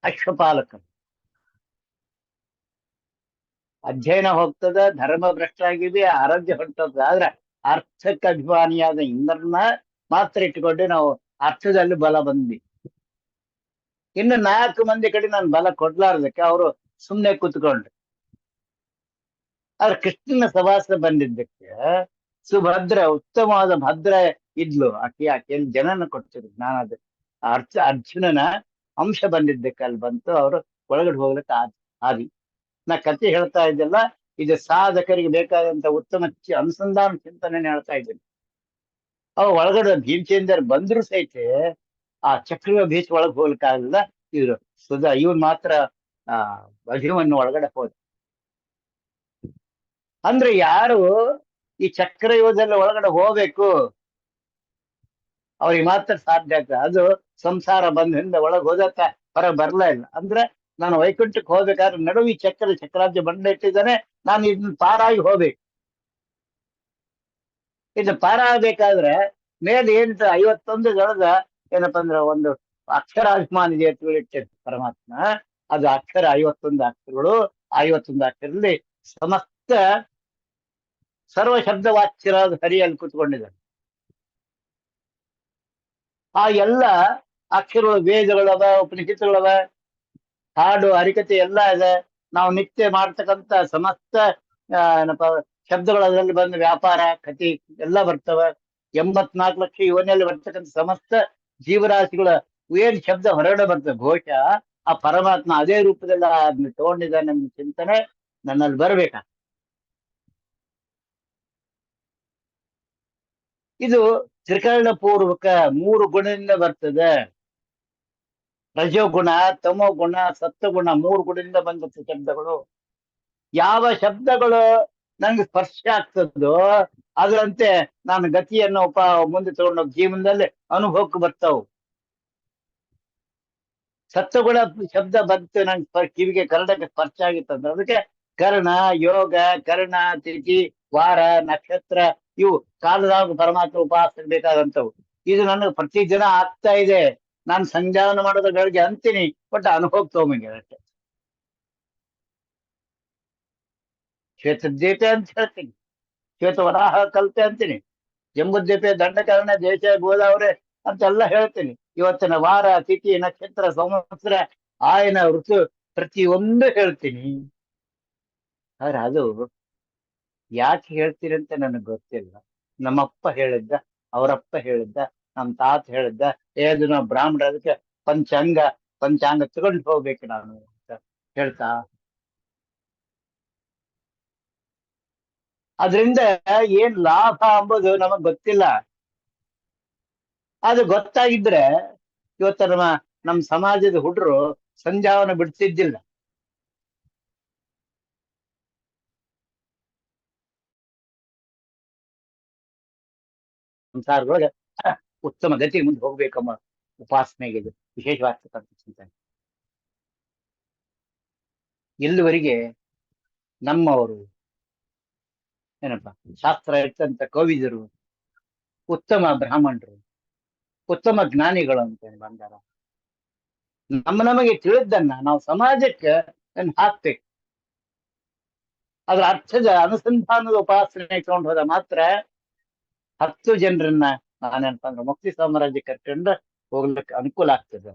ಅಶ್ವಪಾಲಕರು ಅಧ್ಯಯನ ಹೋಗ್ತದ, ಧರ್ಮ ಭ್ರಷ್ಟ ಆಗಿವಿ, ಆರೋಗ್ಯ ಹೊಂಟದ. ಆದ್ರೆ ಅರ್ಥಕ್ಕೆ ಅಭಿಮಾನಿಯಾದ ಇಂದ್ರನ ಮಾತ್ರ ಇಟ್ಟುಕೊಂಡು ನಾವು ಅರ್ಥದಲ್ಲಿ ಬಲ ಬಂದ್ವಿ. ಇನ್ನು 4 ಮಂದಿ ಕಡೆ ನಾನು ಬಲ ಕೊಡ್ಲಾರ್ದಕ್ಕೆ ಅವರು ಸುಮ್ನೆ ಕೂತ್ಕೊಂಡ್ರು. ಆದ್ರೆ ಕೃಷ್ಣನ ಸವಾಸ ಬಂದಿದ್ದಕ್ಕೆ ಸುಭದ್ರ, ಉತ್ತಮವಾದ ಭದ್ರ ಇದ್ಲು. ಆಕೆಯಲ್ಲಿ ಜನನ ಕೊಡ್ತಿದ್ರು ಜ್ಞಾನದ ಅರ್ಜುನನ ಅಂಶ ಬಂದಿದ್ದಕ್ಕೆ ಅಲ್ಲಿ ಬಂತು. ಅವರು ಒಳಗಡೆ ಹೋಗ್ಲಿಕ್ಕೆ ಆದಿ. ನಾ ಕತೆ ಹೇಳ್ತಾ ಇದ್ದೆಲ್ಲ ಇದು ಸಾಧಕರಿಗೆ ಬೇಕಾದಂತ ಉತ್ತಮ ಅನುಸಂಧಾನ ಚಿಂತನೆ ಹೇಳ್ತಾ ಇದ್ದೇನೆ. ಅವ ಒಳಗಡೆ ಭೀಮಸೇನರು ಬಂದ್ರು ಸಹಿತ ಆ ಚಕ್ರ ಬೀಚ್ ಒಳಗೆ ಹೋಗ್ಲಿಕ್ಕಾಗಲಿಲ್ಲ. ಇವ್ರು ಇವನ್ ಮಾತ್ರ ಆ ಅಭಿಮನ್ಯು ಒಳಗಡೆ ಹೋದ. ಅಂದ್ರೆ ಯಾರು ಈ ಚಕ್ರವ್ಯೂಹದಲ್ಲಿ ಒಳಗಡೆ ಹೋಗ್ಬೇಕು ಅವ್ರಿಗೆ ಮಾತ್ರ ಸಾಧ್ಯ ಆಗ್ತದೆ. ಅದು ಸಂಸಾರ ಬಂದಿಂದ ಒಳಗೆ ಹೋದತ್ತ ಹೊರಗೆ ಬರ್ಲಾ ಇಲ್ಲ. ಅಂದ್ರೆ ನಾನು ವೈಕುಂಠಕ್ಕೆ ಹೋಗ್ಬೇಕಾದ್ರೆ ನಡುವೆ ಈ ಚಕ್ರಾಬ್ಜ ಬಂಡ ಇಟ್ಟಿದ್ದಾನೆ, ನಾನು ಇದನ್ನ ಪಾರಾಗಿ ಹೋಗ್ಬೇಕು. ಇದು ಪಾರ ಆಗ್ಬೇಕಾದ್ರೆ ಮೇಲೆ ಏನ್ 51 ದಳದ ಏನಪ್ಪಾ ಅಂದ್ರೆ ಒಂದು ಅಕ್ಷರಾಭಿಮಾನಿ ಇಟ್ಟಿರ್ತ ಪರಮಾತ್ಮ. ಅದು ಅಕ್ಷರ 51 ಅಕ್ಷರಗಳು. 51 ಅಕ್ಷರದಲ್ಲಿ ಸಮಸ್ತ ಸರ್ವ ಶಬ್ದ ವಾಚ್ಯರಾದ ಹರಿಯಲ್ಲಿ ಕೂತ್ಕೊಂಡಿದ್ದಾನೆ. ಆ ಎಲ್ಲ ಅಕ್ಷರಗಳು, ವೇದಗಳವ, ಉಪನಿಷತ್ತುಗಳವ, ಹಾಡು ಹರಿಕತೆ ಎಲ್ಲ ಇದೆ. ನಾವು ನಿತ್ಯ ಮಾಡ್ತಕ್ಕಂಥ ಸಮಸ್ತ ಏನಪ್ಪ ಶಬ್ದಗಳು ಅದರಲ್ಲಿ ಬಂದು ವ್ಯಾಪಾರ ಕತಿ ಎಲ್ಲ ಬರ್ತವ. 84 ಲಕ್ಷ ಯೋನಿಯಲ್ಲಿ ಬರ್ತಕ್ಕಂಥ ಸಮಸ್ತ ಜೀವರಾಶಿಗಳ ಏನ್ ಶಬ್ದ ಹೊರಗಡೆ ಬರ್ತದೆ, ಘೋಷ ಆ ಪರಮಾತ್ಮ ಅದೇ ರೂಪದಲ್ಲಿ ಅದನ್ನ ತಗೊಂಡಿದ್ದಾನೆ ನನ್ನ ಚಿಂತನೆ ನನ್ನಲ್ಲಿ ಬರ್ಬೇಕ. ಇದು ತ್ರಿಕರಣ ಪೂರ್ವಕ 3 ಗುಣದಿಂದ ಬರ್ತದೆ. ರಜೋಗುಣ, ತಮೋ ಗುಣ, ಸತ್ವಗುಣ 3 ಗುಣದಿಂದ ಬಂದ ಶಬ್ದಗಳು. ಯಾವ ಶಬ್ದಗಳು ನಂಗೆ ಸ್ಪರ್ಶ ಆಗ್ತದೋ ಅದರಂತೆ ನಾನು ಗತಿಯನ್ನು ಮುಂದೆ ತಗೊಂಡೋಗ ಜೀವನದಲ್ಲಿ ಅನುಭವಕ್ಕೆ ಬರ್ತಾವು. ಸತ್ವಗುಣ ಶಬ್ದ ಬಂತು ನಂಗೆ ಕಿವಿಗೆ ಕರ್ಣಕ್ಕೆ ಸ್ಪರ್ಶ ಆಗಿತ್ತಂದ್ರೆ ಅದಕ್ಕೆ ಕರ್ಣ, ಯೋಗ, ಕರ್ಣ, ತಿಥಿ, ವಾರ, ನಕ್ಷತ್ರ ಇವು ಕಾಲದಾಗ ಪರಮಾತ್ಮ ಉಪಾಸನೆ ಬೇಕಾದಂಥವು. ಇದು ನನಗೆ ಪ್ರತಿ ದಿನ ಆಗ್ತಾ ಇದೆ. ನಾನು ಸಂಧ್ಯಾವನ ಮಾಡೋದ್ರ ಗಳಿಗೆ ಅಂತೀನಿ, ಬಟ್ ಅನುಭವ ತಗೊಂಬಂಗೆ ಅಷ್ಟೇ. ಶ್ವೇತದ್ವೀಪೆ ಅಂತ ಹೇಳ್ತೀನಿ, ಶ್ವೇತವರಾಹ ಕಲ್ಪೆ ಅಂತೀನಿ, ಜಂಬುದ್ವೀಪೆ, ದಂಡಕಾರಣ, ದೇಶ, ಗೋದಾವರಿ ಅಂತೆಲ್ಲ ಹೇಳ್ತೀನಿ. ಇವತ್ತಿನ ವಾರ, ತಿಥಿ, ನಕ್ಷತ್ರ, ಸಂವತ್ಸರ, ಆಯನ, ಋತು ಪ್ರತಿಯೊಂದು ಹೇಳ್ತೀನಿ. ಆದ್ರೆ ಅದು ಯಾಕೆ ಹೇಳ್ತೀರಿ ಅಂತ ನನಗೆ ಗೊತ್ತಿಲ್ಲ. ನಮ್ಮಪ್ಪ ಹೇಳಿದ್ದ, ಅವರಪ್ಪ ಹೇಳಿದ್ದ, ನಮ್ಮ ತಾತ ಹೇಳಿದ್ದ, ಏದು ನಾವು ಬ್ರಾಹ್ಮಣ ಅದಕ್ಕೆ ಪಂಚಾಂಗ ತಗೊಂಡು ಹೋಗ್ಬೇಕು ನಾನು ಅಂತ ಹೇಳ್ತಾ. ಅದರಿಂದ ಏನ್ ಲಾಭ ಅಂಬುದು ನಮಗ್ ಗೊತ್ತಿಲ್ಲ. ಅದು ಗೊತ್ತಾಗಿದ್ರೆ ಇವತ್ತ ನಮ್ಮ ಸಮಾಜದ ಹುಡ್ರು ಸಂಧ್ಯಾವನ್ನು ಬಿಡ್ತಿದ್ದಿಲ್ಲ. ಸಂಸಾರದೊಳಗೆ ಉತ್ತಮ ಗತಿ ಮುಂದೆ ಹೋಗ್ಬೇಕಮ್ಮ ಉಪಾಸನೆಗೆ ಇದು ವಿಶೇಷವಾಗಿರ್ತಕ್ಕಂಥ ಚಿಂತನೆ. ಇಲ್ಲಿವರೆಗೆ ನಮ್ಮವರು ಏನಪ್ಪ ಶಾಸ್ತ್ರ ಇರ್ತಂತ ಕವಿದರು, ಉತ್ತಮ ಬ್ರಾಹ್ಮಣರು, ಉತ್ತಮ ಜ್ಞಾನಿಗಳು ಅಂತ ಬಂದಾರ. ನಮಗೆ ತಿಳಿದನ್ನ ನಾವು ಸಮಾಜಕ್ಕೆ ಹಾಕ್ಬೇಕು. ಅದ್ರ ಅರ್ಥದ ಅನುಸಂಧಾನದ ಉಪಾಸನೆ ಇಟ್ಕೊಂಡು ಹೋದ ಮಾತ್ರ 10 ಜನರನ್ನ ನಾನೇನಪ್ಪ ಅಂದ್ರೆ ಮುಕ್ತಿ ಸಾಮ್ರಾಜ್ಯ ಕರ್ಕೊಂಡು ಹೋಗ್ಲಿಕ್ಕೆ ಅನುಕೂಲ ಆಗ್ತದೆ.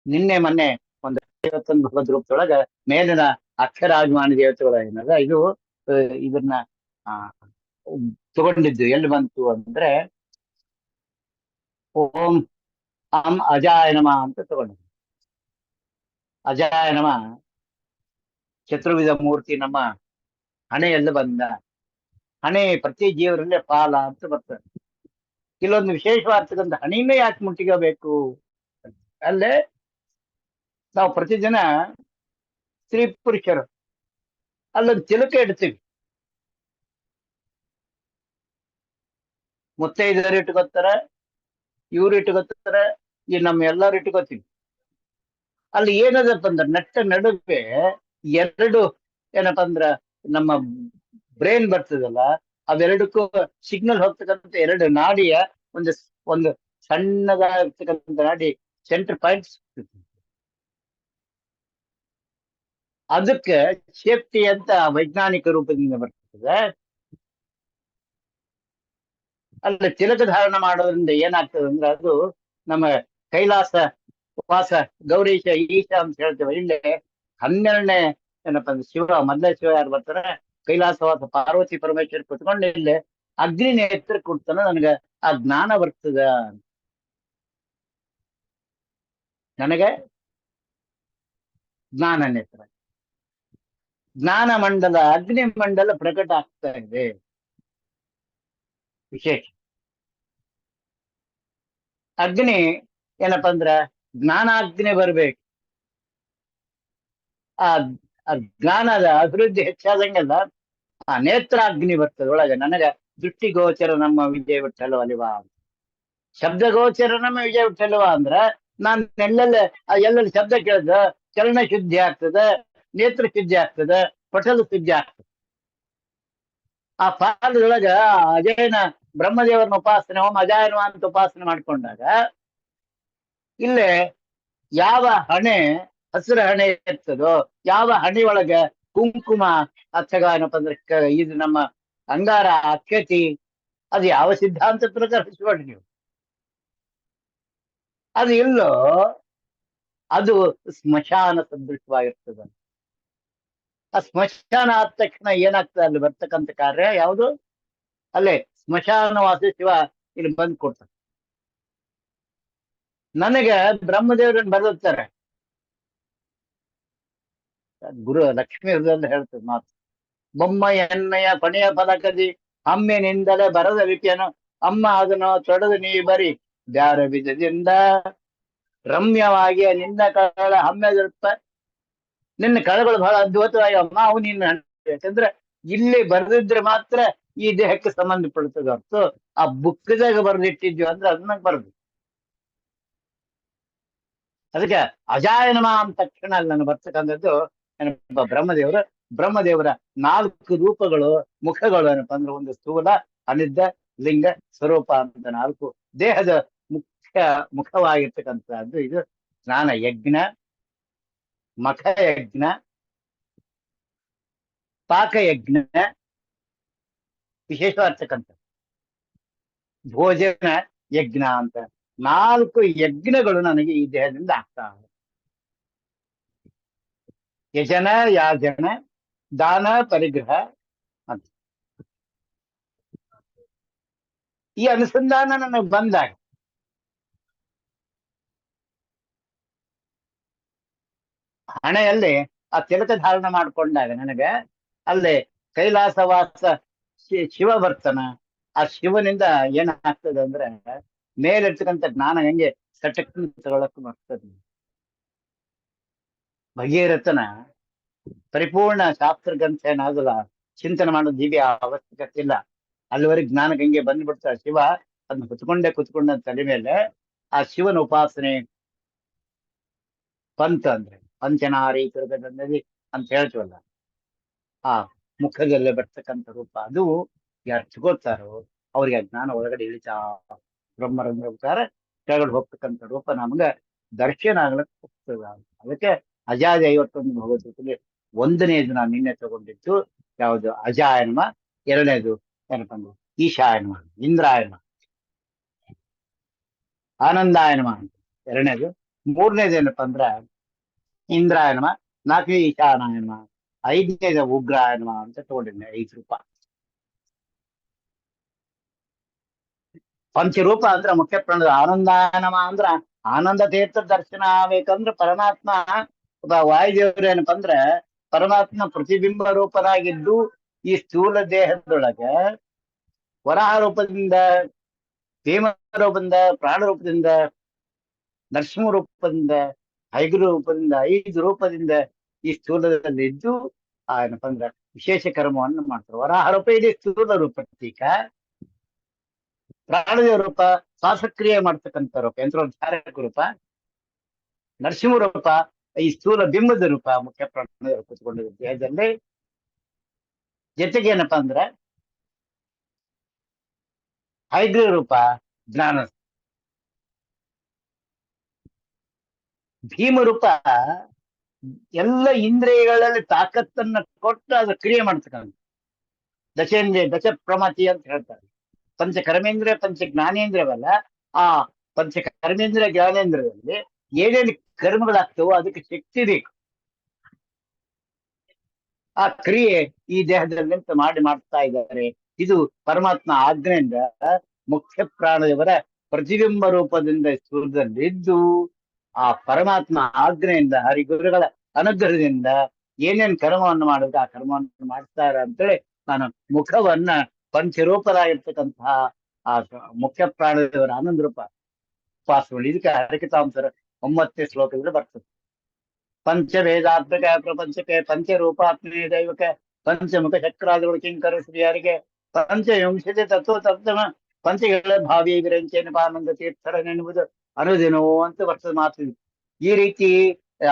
ನಿನ್ನೆ ಮೊನ್ನೆ ಒಂದು 51 ಭಗವದ್ ರೂಪದೊಳಗ ಮೇಲಿನ ಅಕ್ಷರಾಭಿಮಾನಿ ದೇವತೆಗಳ ಏನದ ಇದು ಇದನ್ನ ತಗೊಂಡಿದ್ದು ಎಲ್ಲಿ ಬಂತು ಅಂದ್ರೆ ಓಂ ಅಂ ಅಜಾಯ ನಮಃ ಅಂತ ತಗೊಂಡಿದ್ದು. ಅಜಾಯ ನಮಃ ಚತುರ್ವಿಧ ಮೂರ್ತಿ ನಮ್ಮ ಹಣೆಯಲ್ಲಿ ಬಂದ. ಹಣೆ ಪ್ರತಿ ಜೀವರಲ್ಲೇ ಪಾಲ ಅಂತ ಬರ್ತದೆ. ಕೆಲವೊಂದು ವಿಶೇಷವಾಗ್ತಕ್ಕಂಥ ಹಣಿನೇ ಯಾಕೆ ಮುಟ್ಟಿಗಬೇಕು ಅಲ್ಲೇ ನಾವು ಪ್ರತಿದಿನ ಸ್ತ್ರೀ ಪುರುಷರು ಅಲ್ಲೊಂದು ತಿಲಕ ಇಡ್ತೀವಿ. ಮುತ್ತೈದೆಯರು ಇಟ್ಕೋತಾರ, ಇವ್ರು ಇಟ್ಕೋತಾರ, ಈ ನಮ್ಮ ಎಲ್ಲರೂ ಇಟ್ಕೋತೀವಿ. ಅಲ್ಲಿ ಏನದಪ್ಪ ಅಂದ್ರೆ ನಟ್ಟ ನಡುವೆ 2 ಏನಪ್ಪಾ ಅಂದ್ರ ನಮ್ಮ ಬ್ರೈನ್ ಬರ್ತದಲ್ಲ, ಅವೆರಡಕ್ಕೂ ಸಿಗ್ನಲ್ ಹೋಗ್ತಕ್ಕಂಥ 2 ನಾಡಿಯ ಒಂದು ಒಂದು ಸಣ್ಣದಾಗಿರ್ತಕ್ಕಂಥ ನಾಡಿ ಸೆಂಟರ್ ಪಾಯಿಂಟ್ಸ್. ಅದಕ್ಕೆ ಸೇಫ್ಟಿ ಅಂತ ವೈಜ್ಞಾನಿಕ ರೂಪದಿಂದ ಬರ್ತದೆ. ಅಲ್ಲಿ ತಿಲಕ ಧಾರಣ ಮಾಡೋದ್ರಿಂದ ಏನಾಗ್ತದೆ ಅಂದ್ರೆ ಅದು ನಮ್ಮ ಕೈಲಾಸ ವಾಸ ಗೌರೀಶ ಈಶ ಅಂತ ಹೇಳ್ತೇವೆ. ಇಲ್ಲೇ 12ನೇ ಏನಪ್ಪಾ ಅಂದ್ರೆ ಶಿವ ಮೊದಲೇ ಶಿವ ಯಾರು ಬರ್ತಾರೆ, ಕೈಲಾಸವಾಸ ಪಾರ್ವತಿ ಪರಮೇಶ್ವರ್ ಕುತ್ಕೊಂಡು ಇಲ್ಲೇ ಅಗ್ನಿ ನೇತ್ರ ಕೊಡ್ತಾನ. ನನಗೆ ಆ ಜ್ಞಾನ ಬರ್ತದ. ನನಗೆ ಜ್ಞಾನ ನೇತ್ರ, ಜ್ಞಾನ ಮಂಡಲ, ಅಗ್ನಿ ಮಂಡಲ ಪ್ರಕಟ ಆಗ್ತಾ ಇದೆ. ವಿಶೇಷ ಅಗ್ನಿ ಏನಪ್ಪಾ ಅಂದ್ರ ಜ್ಞಾನಾಗ್ನಿ ಬರ್ಬೇಕು. ಆ ಜ್ಞಾನದ ಅಭಿವೃದ್ಧಿ ಹೆಚ್ಚಾದಂಗೆಲ್ಲ ಆ ನೇತ್ರಾಗ್ನಿ ಬರ್ತದೆ ಒಳಗೆ. ನನಗ ದೃಷ್ಟಿಗೋಚರ ನಮ್ಮ ವಿಜಯ ವಿಠಲವ ಅಲಿವಾ, ಶಬ್ದಗೋಚರ ನಮ್ಮ ವಿಜಯ ವಿಠಲವ ಅಂದ್ರ ನಾನು ಎಲ್ಲೆಲ್ಲಿ ಶಬ್ದ ಕೇಳಿದ ಚಲನ ಶುದ್ಧಿ ಆಗ್ತದೆ, ನೇತ್ರ ಶುದ್ಧಿ ಆಗ್ತದೆ, ಪಟಲ ಶುದ್ಧಿ ಆಗ್ತದೆ. ಆ ಪಾದದೊಳಗ ಅಜಯನ ಬ್ರಹ್ಮದೇವರನ್ನ ಉಪಾಸನೆ ಹೋಮ ಅಜಾಯನ ಅಂತ ಉಪಾಸನೆ ಮಾಡ್ಕೊಂಡಾಗ ಇಲ್ಲೇ ಯಾವ ಹಣೆ ಹಸಿರು ಹಣೆ ಇರ್ತದೋ, ಯಾವ ಹಣೆ ಒಳಗ ಕುಂಕುಮ ಅಥವಾ ಏನಪ್ಪ ಅಂದ್ರೆ ಇದು ನಮ್ಮ ಅಂಗಾರ ಅಕ್ಷತಿ, ಅದು ಯಾವ ಸಿದ್ಧಾಂತ ಪ್ರಕಾರ ಹಚ್ಕೊಳ್ರಿ ನೀವು, ಅದು ಇಲ್ಲೋ ಅದು ಸ್ಮಶಾನ ಸದೃಶವಾಗಿರ್ತದ. ಆ ಸ್ಮಶಾನ ಆದ ತಕ್ಷಣ ಏನಾಗ್ತದೆ, ಅಲ್ಲಿ ಬರ್ತಕ್ಕಂಥ ಕಾರ್ಯ ಯಾವುದು, ಅಲ್ಲೇ ಸ್ಮಶಾನವಾಸಿ ಶಿವ ಇಲ್ಲಿ ಬಂದ್ ಕೊಡ್ತಾರೆ. ನನಗೆ ಬ್ರಹ್ಮದೇವರನ್ನು ಬರೆದಿರ್ತಾರೆ. ಗುರು ಲಕ್ಷ್ಮೀ ಹೃದಯದಲ್ಲಿ ಹೇಳ್ತದೆ ಮಾತು, ಬೊಮ್ಮ ಎಣ್ಣೆಯ ಪಣೆಯ ಫಲಕದಿ ಅಮ್ಮೆನಿಂದಲೇ ಬರದ ಲಿಪಿಯನ್ನು ಅಮ್ಮ ಅದನ್ನು ತೊಡೆದು ನೀ ಬರಿ ಬ್ಯಾರ ಬೀಜದಿಂದ ರಮ್ಯವಾಗಿ ನಿನ್ನ ಕಳ ಹಮ್ಮೆದಿರುತ್ತ. ನಿನ್ನ ಕಳೆಗಳು ಬಹಳ ಅದ್ಭುತವಾಗಿ ಅಮ್ಮ ಅವು ನಿನ್ನ. ಯಾಕಂದ್ರೆ ಇಲ್ಲಿ ಬರೆದಿದ್ರೆ ಮಾತ್ರ ಈ ದೇಹಕ್ಕೆ ಸಂಬಂಧಪಡ್ತದ ಹೊರತು ಆ ಬುಕ್ಕದಾಗ ಬರೆದಿಟ್ಟಿದ್ವಿ ಅಂದ್ರೆ ಅದನ್ನ ಬರೆದು. ಅದಕ್ಕೆ ಅಜಾಯನಮ ಅಂದ ತಕ್ಷಣ ಅಲ್ಲಿ ನನಗೆ ಬರ್ತಕ್ಕಂಥದ್ದು ಏನಪ್ಪ, ಬ್ರಹ್ಮದೇವರ 4 ರೂಪಗಳು, ಮುಖಗಳು ಏನಪ್ಪಾ ಅಂದ್ರೆ ಒಂದು ಸ್ಥೂಲ, ಅನಿದ್ದ, ಲಿಂಗ, ಸ್ವರೂಪ ಅಂತ 4 ದೇಹದ ಮುಖವಾಗಿರ್ತಕ್ಕಂಥದ್ದು. ಇದು ಸ್ನಾನ ಯಜ್ಞ, ಮಖ ಯಜ್ಞ, ಪಾಕಯಜ್ಞ, ವಿಶೇಷವಾಗಿರ್ತಕ್ಕಂಥ ಭೋಜನ ಯಜ್ಞ ಅಂತ 4 ಯಜ್ಞಗಳು ನನಗೆ ಈ ದೇಹದಿಂದ ಆಗ್ತಾವೆ. ಯಜನ, ಯಾಜನ, ದಾನ, ಪರಿಗ್ರಹ ಅಂತ ಈ ಅನುಸಂಧಾನ ನನಗೆ ಬಂದಾಗ ಹಣೆಯಲ್ಲಿ ಆ ತಿಲಕ ಧಾರಣ ಮಾಡ್ಕೊಂಡಾಗ ನನಗೆ ಅಲ್ಲೇ ಕೈಲಾಸವಾಸ ಶಿವ ಬರ್ತಾನ. ಆ ಶಿವನಿಂದ ಏನಾಗ್ತದೆ ಅಂದ್ರೆ ಮೇಲಿರ್ತಕ್ಕಂಥ ಜ್ಞಾನ ಹೆಂಗೆ ಸಟಕ್ ತಗೊಳಕ್ ಬರ್ತದೆ. ಭಗೀರಥನ ಪರಿಪೂರ್ಣ ಶಾಸ್ತ್ರ ಗ್ರಂಥ ಏನಾಗಲ್ಲ, ಚಿಂತನೆ ಮಾಡೋದು ದಿವ್ಯ ಅವಶ್ಯಕತೆ ಇಲ್ಲ. ಅಲ್ಲಿವರೆಗೆ ಜ್ಞಾನ ಗಂಗೆ ಬಂದ್ಬಿಡ್ತಾರೆ. ಶಿವ ಅದನ್ನ ಕುತ್ಕೊಂಡ ತಲೆ ಮೇಲೆ ಆ ಶಿವನ ಉಪಾಸನೆ ಪಂತ ಅಂದ್ರೆ ಪಂಚನಾರಿ ನದಿ ಅಂತ ಹೇಳ್ತೀವಲ್ಲ, ಆ ಮುಖದಲ್ಲೇ ಬರ್ತಕ್ಕಂಥ ರೂಪ, ಅದು ಯಾರು ತಗೋತಾರೋ ಅವ್ರಿಗೆ ಆ ಜ್ಞಾನ ಒಳಗಡೆ ಇಳಿತಾ ಬ್ರಹ್ಮರಂಧ್ರ ಉಪಕಾರ ಕೆಳಗಡೆ ಹೋಗ್ತಕ್ಕಂಥ ರೂಪ ನಮ್ಗೆ ದರ್ಶನ ಆಗ್ಲಕ್ಕೆ ಹೋಗ್ತದ. ಅದಕ್ಕೆ ಅಜಾಜ 51 ಭಗವದ್ಗೀತೆಯಲ್ಲಿ ಒಂದನೇದು ನಾನು ನಿನ್ನೆ ತಗೊಂಡಿದ್ದು ಯಾವುದು ಅಜಾಯನಮ, ಎರಡನೇದು ಏನಪ್ಪ ಅಂದ್ರೆ ಈಶಾಯನಮ, ಇಂದ್ರಾಯನಮ, ಆನಂದಾಯನಮ ಅಂತ ಎರಡನೇದು. ಮೂರನೇದು ಏನಪ್ಪಾ ಅಂದ್ರ ಇಂದ್ರಾಯನಮ, ನಾಲ್ಕನೇ ಈಶಾನಾಯನಮ, ಐದನೇದು ಉಗ್ರಾಯನಮ ಅಂತ ತಗೊಂಡಿದ್ದೆ 5 ರೂಪ. ಪಂಚರೂಪ ಅಂದ್ರ ಮುಖ್ಯ ಪ್ರಾಣದ ಆನಂದಾಯನಮ ಅಂದ್ರ ಆನಂದ ತೀರ್ಥ ದರ್ಶನ ಆಗ್ಬೇಕಂದ್ರ ಪರಮಾತ್ಮ ವಾಯುದೇವರು ಏನಪ್ಪ ಅಂದ್ರೆ ಪರಮಾತ್ಮ ಪ್ರತಿಬಿಂಬ ರೂಪನಾಗಿದ್ದು ಈ ಸ್ಥೂಲ ದೇಹದೊಳಗೆ ವರಾಹ ರೂಪದಿಂದ, ಭೀಮ ರೂಪದಿಂದ, ಪ್ರಾಣ ರೂಪದಿಂದ, ನರಸಿಂಹ ರೂಪದಿಂದ, ಹೈಗ್ರ ರೂಪದಿಂದ, 5 ರೂಪದಿಂದ ಈ ಸ್ಥೂಲದಲ್ಲಿ ಇದ್ದು ಏನಪ್ಪ ಅಂದ್ರೆ ವಿಶೇಷ ಕರ್ಮವನ್ನು ಮಾಡ್ತಾರೆ. ವರಾಹ ರೂಪ ಇದೆ ಸ್ಥೂಲ ರೂಪ ಪ್ರತೀಕ, ಪ್ರಾಣದೇವ ರೂಪ ಶ್ವಾಸಕ್ರಿಯೆ ಮಾಡ್ತಕ್ಕಂಥ ರೂಪ ಯಂತ್ರೋದ್ಧಾರಕ ರೂಪ, ನರಸಿಂಹ ರೂಪ ಈ ಸ್ಥೂಲ ಬಿಂಬದ ರೂಪ ಮುಖ್ಯ ಪ್ರಾಣ ಕೂತ್ಕೊಂಡಿರೋ ದೇಹದಲ್ಲಿ. ಜೊತೆಗೆ ಏನಪ್ಪಾ ಅಂದ್ರೆ ಹೈಗ್ರ ರೂಪ ಜ್ಞಾನ, ಭೀಮರೂಪ ಎಲ್ಲ ಇಂದ್ರಿಯಗಳಲ್ಲಿ ತಾಕತ್ತನ್ನ ಕೊಟ್ಟು ಅದು ಕ್ರಿಯೆ ಮಾಡ್ತಕ್ಕಂಥ ದಶೇಂದ್ರಿಯ ದಶ ಪ್ರಮಾತಿ ಅಂತ ಹೇಳ್ತಾರೆ. ಪಂಚ ಕರ್ಮೇಂದ್ರಿಯ ಪಂಚ ಜ್ಞಾನೇಂದ್ರಿಯವಲ್ಲ, ಆ ಪಂಚ ಕರ್ಮೇಂದ್ರಿಯ ಜ್ಞಾನೇಂದ್ರದಲ್ಲಿ ಏನೇನು ಕರ್ಮಗಳಾಗ್ತವೋ ಅದಕ್ಕೆ ಶಕ್ತಿ ಬೇಕು. ಆ ಕ್ರಿಯೆ ಈ ದೇಹದಲ್ಲಿ ಮಾಡ್ತಾ ಇದ್ದಾರೆ. ಇದು ಪರಮಾತ್ಮ ಆಜ್ಞೆಯಿಂದ ಮುಖ್ಯ ಪ್ರಾಣದೇವರ ಪ್ರತಿಬಿಂಬ ರೂಪದಿಂದ ಸ್ಥೂಲದಲ್ಲಿದ್ದು ಆ ಪರಮಾತ್ಮ ಆಜ್ಞೆಯಿಂದ ಹರಿಗುರುಗಳ ಅನುಗ್ರಹದಿಂದ ಏನೇನ್ ಕರ್ಮವನ್ನು ಮಾಡಿದ್ರೆ ಆ ಕರ್ಮವನ್ನು ಮಾಡ್ತಾರೆ ಅಂತೇಳಿ ನಾನು ಮುಖವನ್ನ ಪಂಚರೂಪರಾಗಿರ್ತಕ್ಕಂತಹ ಆ ಮುಖ್ಯ ಪ್ರಾಣದೇವರ ಆನಂದ ರೂಪ ಉಪಾಸಗಳು. ಇದಕ್ಕೆ ಹರಿಕತಾಂಸರ 9ನೇ ಶ್ಲೋಕದಲ್ಲಿ ಬರ್ತದೆ. ಪಂಚವೇದಾತ್ಮಕ ಪ್ರಪಂಚಕ್ಕೆ ಪಂಚರೂಪಾತ್ಮನೇ ದೈವಕ್ಕೆ ಪಂಚಮುಖ ಚಕ್ರಾದಿಗಳು ಕಿಂಕರ ಶ್ರೀಯರಿಗೆ ಪಂಚವಿಂಶತಿ ತತ್ವ ತತ್ವ ಪಂಚಗಳ ಭಾವಿ ವಿರಂಚೇನ ಆನಂದ ತೀರ್ಥರ ನೆನ್ನುವುದು ಅನುದಿನೋ ಅಂತ ಬರ್ತದೆ ಮಾತು. ಈ ರೀತಿ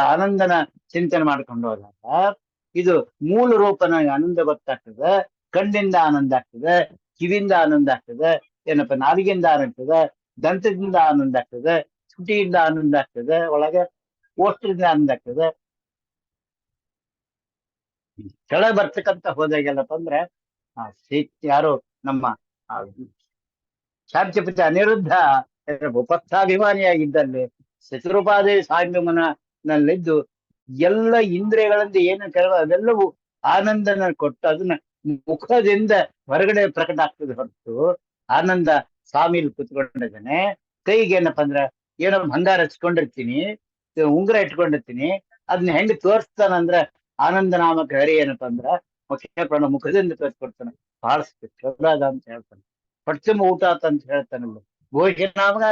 ಆನಂದನ ಚಿಂತನೆ ಮಾಡ್ಕೊಂಡು ಹೋದಾಗ ಇದು ಮೂಲ ರೂಪನ ಆನಂದ ಗೊತ್ತಾಗ್ತದೆ. ಕಣ್ಣಿಂದ ಆನಂದ ಆಗ್ತದೆ, ಕಿವಿಯಿಂದ ಆನಂದ ಆಗ್ತದೆ, ಏನಪ್ಪ ನಾಲಿಗೆಯಿಂದ ಆನಂದ ಆಗ್ತದೆ, ದಂತದಿಂದ ಆನಂದ ಆಗ್ತದೆ, ತುಟಿಯಿಂದ ಆನಂದ ಆಗ್ತದೆ, ಒಳಗೆ ಓಷ್ಟ್ರಿಂದ ಆನಂದ ಆಗ್ತದೆ. ಕೆಳಗೆ ಬರ್ತಕ್ಕಂತ ಹೋದಾಗೆಲ್ಲಪ್ಪ ಅಂದ್ರೆ ಯಾರು ನಮ್ಮ ಶಾಂತಿಪತಿ ಅನಿರುದ್ಧ ಉಪಸ್ಥಾಭಿಮಾನಿಯಾಗಿದ್ದಲ್ಲಿ ಶತ್ರುಪಾದೇವಿ ಸಾಂಗಮನಲ್ಲಿದ್ದು ಎಲ್ಲ ಇಂದ್ರಿಯಗಳಿಂದ ಏನು ಕೆಲವು ಅದೆಲ್ಲವೂ ಆನಂದನ ಕೊಟ್ಟು ಅದನ್ನ ಮುಖದಿಂದ ಹೊರಗಡೆ ಪ್ರಕಟ ಆಗ್ತದೆ ಹೊರತು ಆನಂದ ಸ್ವಾಮಿಲಿ ಕುತ್ಕೊಂಡಿದ್ದಾನೆ. ಕೈಗೆ ಏನಪ್ಪಾ ಅಂದ್ರ ಏನೋ ಬಂಗಾರ ಹಚ್ಕೊಂಡಿರ್ತೀನಿ, ಉಂಗುರ ಇಟ್ಕೊಂಡಿರ್ತೀನಿ, ಅದನ್ನ ಹೆಂಗ್ ತೋರಿಸ್ತಾನಂದ್ರ ಆನಂದ ನಾಮಕ ಹರಿ ಏನಪ್ಪಾ ಅಂದ್ರ ಮುಖ್ಯ ಪ್ರಾಣ ಮುಖದಿಂದ ತೋರಿಸ್ಕೊಡ್ತಾನೆ. ಬಹಳ ಚೊಲಾದ ಅಂತ ಹೇಳ್ತಾನೆ. ಪಶ್ಚಿಮ ಊಟ ಅಂತ ಹೇಳ್ತಾನಲ್ಲ, ಭೋಜನಾಮಗ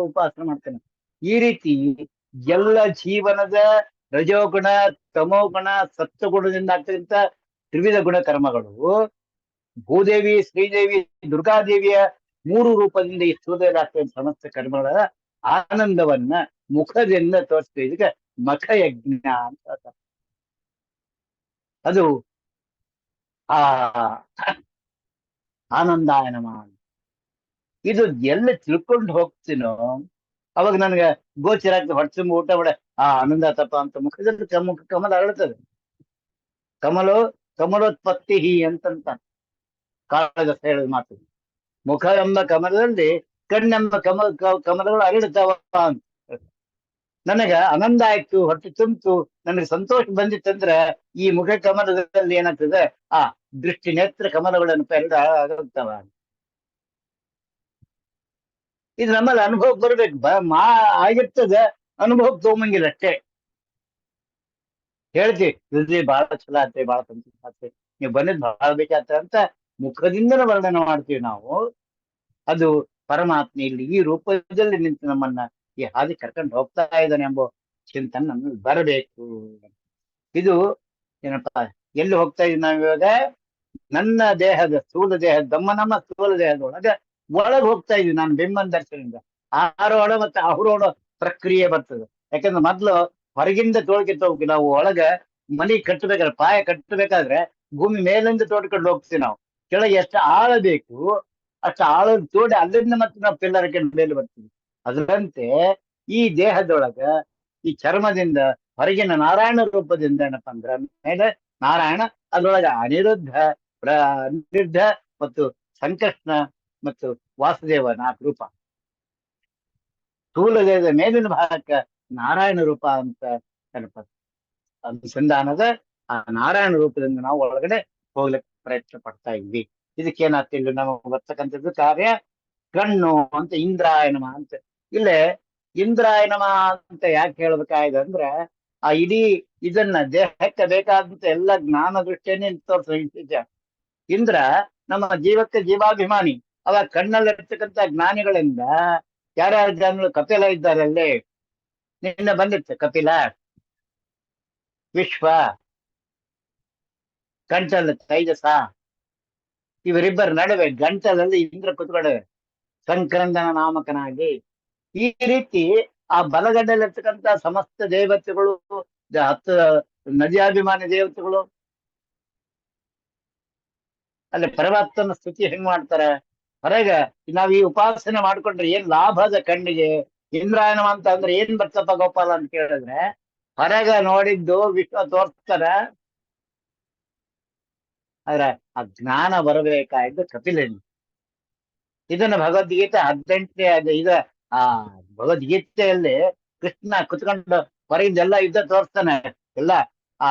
ಉಪಾಸನೆ ಮಾಡ್ತಾನೆ. ಈ ರೀತಿ ಎಲ್ಲ ಜೀವನದ ರಜೋಗುಣ, ತಮೋಗುಣ, ಸತ್ವಗುಣದಿಂದ ಆಗ್ತಕ್ಕಂಥ ತ್ರಿವಿಧ ಗುಣ ಕರ್ಮಗಳು ಭೂದೇವಿ, ಶ್ರೀದೇವಿ, ದುರ್ಗಾದೇವಿಯ 3 ರೂಪದಿಂದ ಈ ಸ್ಥೂಲದಲ್ಲಿ ಆಗ್ತಕ್ಕಂಥ ಸಮಸ್ತ ಕರ್ಮಗಳ ಆನಂದವನ್ನ ಮುಖದಿಂದ ತೋರಿಸ್ತೀವಿ. ಇದಕ್ಕೆ ಮಖ ಯಜ್ಞ ಅಂತ. ಅದು ಆ ಆನಂದಾಯನಮ. ಇದು ಎಲ್ಲ ತಿಳ್ಕೊಂಡು ಹೋಗ್ತೀನೋ ಅವಾಗ ನನ್ಗೆ ಗೋಚರ ಆಗ್ತದೆ. ಹೊಟ್ಟೆ ಊಟ ಮಾಡ ಆನಂದ ತಪ್ಪ ಅಂತ ಮುಖದಲ್ಲಿ ಕಮಲ ಅರಳುತ್ತದೆ. ಕಮಲೋತ್ಪತ್ತಿ ಅಂತಂತ ಕಾಳಗಸ ಹೇಳಿದ ಮಾತು. ಮುಖ ಎಂಬ ಕಮಲದಲ್ಲಿ ಕಣ್ಣೆಂಬ ಕಮಲಗಳು ಅರಳುತ್ತವ ಅಂತ. ನನಗ ಆನಂದ ಆಯ್ತು, ಹೊಟ್ಟೆ ತುಂಬಿತು, ನನಗೆ ಸಂತೋಷ ಬಂದಿತ್ತಂದ್ರ ಈ ಮುಖ ಕಮಲದಲ್ಲಿ ಏನಾಗ್ತದೆ, ಆ ದೃಷ್ಟಿ ನೇತ್ರ ಕಮಲಗಳನ್ನು ಅರಳುತ್ತವ. ಇದು ನಮ್ಮಲ್ಲಿ ಅನುಭವಕ್ಕೆ ಬರ್ಬೇಕು. ಆಗಿರ್ತದೆ, ಅನುಭವಕ್ಕೆ ತಗೊಂಬಂಗಿಲ್ಲ ಅಷ್ಟೇ. ಹೇಳ್ತಿ ಬಹಳ ಚಲೋ ಆಯ್ತು, ಬಹಳ ಸಂತೋಷ ಆಗ್ತದೆ, ನೀವು ಬಂದಿದ್ ಬಹಳ ಬೇಕಾಗ್ತದೆ ಅಂತ ಮುಖದಿಂದಲೇ ವರ್ಣನೆ ಮಾಡ್ತೀವಿ ನಾವು. ಅದು ಪರಮಾತ್ಮ ಇಲ್ಲಿ ಈ ರೂಪದಲ್ಲಿ ನಿಂತು ನಮ್ಮನ್ನ ಈ ಹಾದಿ ಕರ್ಕೊಂಡು ಹೋಗ್ತಾ ಇದ್ದಾನೆ ಎಂಬ ಚಿಂತನೆ ನಮಗೆ ಬರಬೇಕು. ಇದು ಏನಪ್ಪಾ, ಎಲ್ಲಿ ಹೋಗ್ತಾ ಇದೀವಿ ನಾವಿವಾಗ? ನನ್ನ ದೇಹದ ಸ್ಥೂಲ ದೇಹ, ನಮ್ಮ ಸ್ಥೂಲ ದೇಹದೊಳಗ ಒಳಗೆ ಹೋಗ್ತಾ ಇದೀವಿ. ನಾನು ಬಿಂಬನ ದರ್ಶನದಿಂದ ಆರೋಹಣ ಮತ್ತೆ ಆರೋಹಣ ಪ್ರಕ್ರಿಯೆ ಬರ್ತದೆ. ಯಾಕಂದ್ರೆ ಮೊದ್ಲು ಹೊರಗಿಂದ ತೋಳ್ಕೆ ಹೋಗ್ತೀವಿ ನಾವು. ಒಳಗ ಮನಿ ಕಟ್ಟಬೇಕಾದ್ರೆ, ಪಾಯ ಕಟ್ಟಬೇಕಾದ್ರೆ ಭೂಮಿ ಮೇಲಿಂದ ತೋಡ್ಕೊಂಡು ಹೋಗ್ತೀವಿ ನಾವು. ಕೆಳಗೆ ಎಷ್ಟು ಆಳ ಬೇಕು ಅಷ್ಟು ಆಳ ತೋಡಿ ಅಲ್ಲಿಂದ ಮತ್ತೆ ನಾವು ಪಿಲ್ಲರ್ ಮೇಲೆ ಬರ್ತೀವಿ. ಅದರಂತೆ ಈ ದೇಹದೊಳಗ ಈ ಚರ್ಮದಿಂದ ಹೊರಗಿನ ನಾರಾಯಣ ರೂಪದಿಂದ ಏನಪ್ಪಾ ಅಂದ್ರ ಮೇಲೆ ನಾರಾಯಣ, ಅದ್ರೊಳಗ ಅನಿರುದ್ಧ, ಅನಿರುದ್ಧ ಮತ್ತು ಸಂಕೃಷ್ಣ ಮತ್ತು ವಾಸುದೇವ 4 ರೂಪ. ಸ್ಥೂಲ ದೇಹದ ಮೇಲಿನ ಭಾಗಕ್ಕ ನಾರಾಯಣ ರೂಪ ಅಂತ ಏನಪ್ಪ ಅನುಸಂಧಾನದ ಆ ನಾರಾಯಣ ರೂಪದಿಂದ ನಾವು ಒಳಗಡೆ ಹೋಗ್ಲಿಕ್ಕೆ ಪ್ರಯತ್ನ ಪಡ್ತಾ ಇದ್ವಿ. ಇದಕ್ಕೇನಾಗ್ತಿಲ್ಲ ನಮಗೆ ಬರ್ತಕ್ಕಂಥದ್ದು ಕಾರ್ಯ ಕಣ್ಣು ಅಂತ ಇಂದ್ರಾಯಣಮ ಅಂತ. ಇಲ್ಲೇ ಇಂದ್ರಾಯಣಮ ಅಂತ ಯಾಕೆ ಹೇಳ್ಬೇಕಾಗಿದೆ ಅಂದ್ರೆ ಆ ಇಡೀ ಇದನ್ನ ದೇಹಕ್ಕೆ ಬೇಕಾದಂತ ಎಲ್ಲ ಜ್ಞಾನ ದೃಷ್ಟಿಯನ್ನೇ ತೋರಿಸ. ಇಂದ್ರ ನಮ್ಮ ಜೀವಕ್ಕೆ ಜೀವಾಭಿಮಾನಿ. ಅವಾಗ ಕಣ್ಣಲ್ಲಿರ್ತಕ್ಕಂಥ ಜ್ಞಾನಿಗಳಿಂದ ಯಾರ್ಯಾರ ಜ್ಞಾನಿಗಳು ಕಪಿಲ ಇದ್ದಾರೆ ಅಲ್ಲೇ, ನಿನ್ನೆ ಬಂದಿತ್ತು ಕಪಿಲ, ವಿಶ್ವ, ಗಂಟಲ ತೈಜಸ, ಇವರಿಬ್ಬರ ನಡುವೆ ಗಂಟಲಲ್ಲಿ ಇಂದ್ರ ಕುತ್ಕೊಂಡೆ ಸಂಕ್ರಂದನ ನಾಮಕನಾಗಿ. ಈ ರೀತಿ ಆ ಬಲಗಡ್ಡಲ್ಲಿರ್ತಕ್ಕಂಥ ಸಮಸ್ತ ದೇವತೆಗಳು, 10 ನದಿಯಾಭಿಮಾನಿ ದೇವತೆಗಳು ಅಲ್ಲಿ ಪರಮಾತ್ಮನ ಸ್ತುತಿ ಹೆಂಗ್ ಮಾಡ್ತಾರೆ. ಹೊರಗ ನಾವ್ ಈ ಉಪಾಸನೆ ಮಾಡ್ಕೊಂಡ್ರೆ ಏನ್ ಲಾಭದ ಕಣ್ಣಿಗೆ? ಇಂದ್ರಾಯಣಮ ಅಂತ ಅಂದ್ರೆ ಏನ್ ಬರ್ತಪ್ಪ ಗೋಪಾಲ ಅಂತ ಕೇಳಿದ್ರೆ, ಹೊರಗ ನೋಡಿದ್ದು ವಿಶ್ವ ತೋರಿಸ್ತಾರ, ಆದ್ರೆ ಆ ಜ್ಞಾನ ಬರಬೇಕಾಯ್ತು ಕಪಿಲನಿಗೆ. ಇದನ್ನ ಭಗವದ್ಗೀತೆ 18ನೇ ಇದ ಆ ಭಗವದ್ಗೀತೆಯಲ್ಲಿ ಕೃಷ್ಣ ಕುತ್ಕೊಂಡು ಹೊರಗಿಂದೆಲ್ಲ ಯುದ್ಧ ತೋರಿಸ್ತಾನೆ. ಎಲ್ಲ ಆ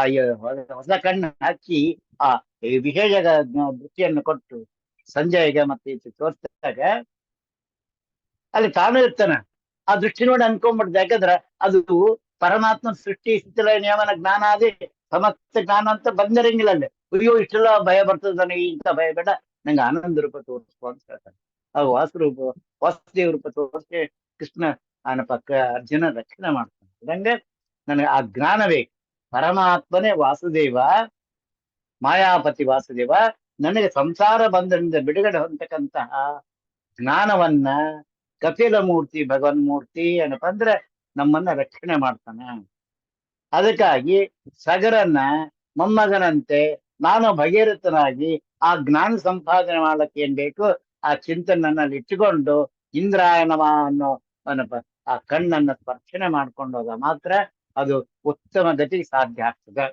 ಹೊಸ ಕಣ್ಣು ಹಾಕಿ ಆ ವಿಶೇಷ ದೃಷ್ಟಿಯನ್ನು ಕೊಟ್ಟು ಸಂಜಯ್ಗೆ ಮತ್ತೆ ತೋರಿಸಿದಾಗ ಅಲ್ಲಿ ತಾನು ಇರ್ತಾನೆ. ಆ ದೃಷ್ಟಿ ನೋಡಿ ಅನ್ಕೊಂಡ್ಬಿಡ್ದು. ಯಾಕಂದ್ರೆ ಅದು ಪರಮಾತ್ಮ ಸೃಷ್ಟಿ ಸ್ಥಿತಿಲಯ ನಿಯಮನ ಜ್ಞಾನ ಅದೇ ಸಮಸ್ತ ಜ್ಞಾನ ಅಂತ ಬಂದಿರಂಗಿಲ್ಲ ಅಲ್ಲಿ. ಅಯ್ಯೋ ಇಷ್ಟೆಲ್ಲ ಭಯ ಬರ್ತದೆ ನನಗೆ, ಇಂಥ ಭಯ ಬೇಡ, ನಂಗೆ ಆನಂದ ರೂಪ ತೋರಿಸ್ಕೊ ಅಂತ ಹೇಳ್ತಾನೆ. ಅದು ವಾಸುದೇವ ರೂಪ ತೋರಿಸಿ ಕೃಷ್ಣ ಪಕ್ಕ ಅರ್ಜುನ ರಕ್ಷಣೆ ಮಾಡ್ತಾನೆ. ಹಂಗೆ ನನಗೆ ಆ ಜ್ಞಾನ ಬೇಕು. ಪರಮಾತ್ಮನೇ ವಾಸುದೇವ, ಮಾಯಾಪತಿ ವಾಸುದೇವ, ನನಗೆ ಸಂಸಾರ ಬಂಧನದಿಂದ ಬಿಡುಗಡೆ ಹೊಂದತಕ್ಕಂತಹ ಜ್ಞಾನವನ್ನ ಕಪಿಲ ಮೂರ್ತಿ ಭಗವನ್ ಮೂರ್ತಿ ಏನಪ್ಪಾ ಅಂದ್ರೆ ನಮ್ಮನ್ನ ರಕ್ಷಣೆ ಮಾಡ್ತಾನೆ. ಅದಕ್ಕಾಗಿ ಸಗರನ್ನ ಮೊಮ್ಮಗನಂತೆ ನಾನು ಭಗೀರಥನಾಗಿ ಆ ಜ್ಞಾನ ಸಂಪಾದನೆ ಮಾಡ್ಲಿಕ್ಕೆ ಏನ್ ಬೇಕು ಆ ಚಿಂತನನ್ನಲ್ಲಿ ಇಟ್ಟುಕೊಂಡು ಇಂದ್ರಾಯಣಮ ಅನ್ನೋ ಆ ಕಣ್ಣನ್ನ ಸ್ಪರ್ಶನೆ ಮಾಡ್ಕೊಂಡು ಹೋದ ಮಾತ್ರ ಅದು ಉತ್ತಮ ಗತಿಗೆ ಸಾಧ್ಯ ಆಗ್ತದೆ.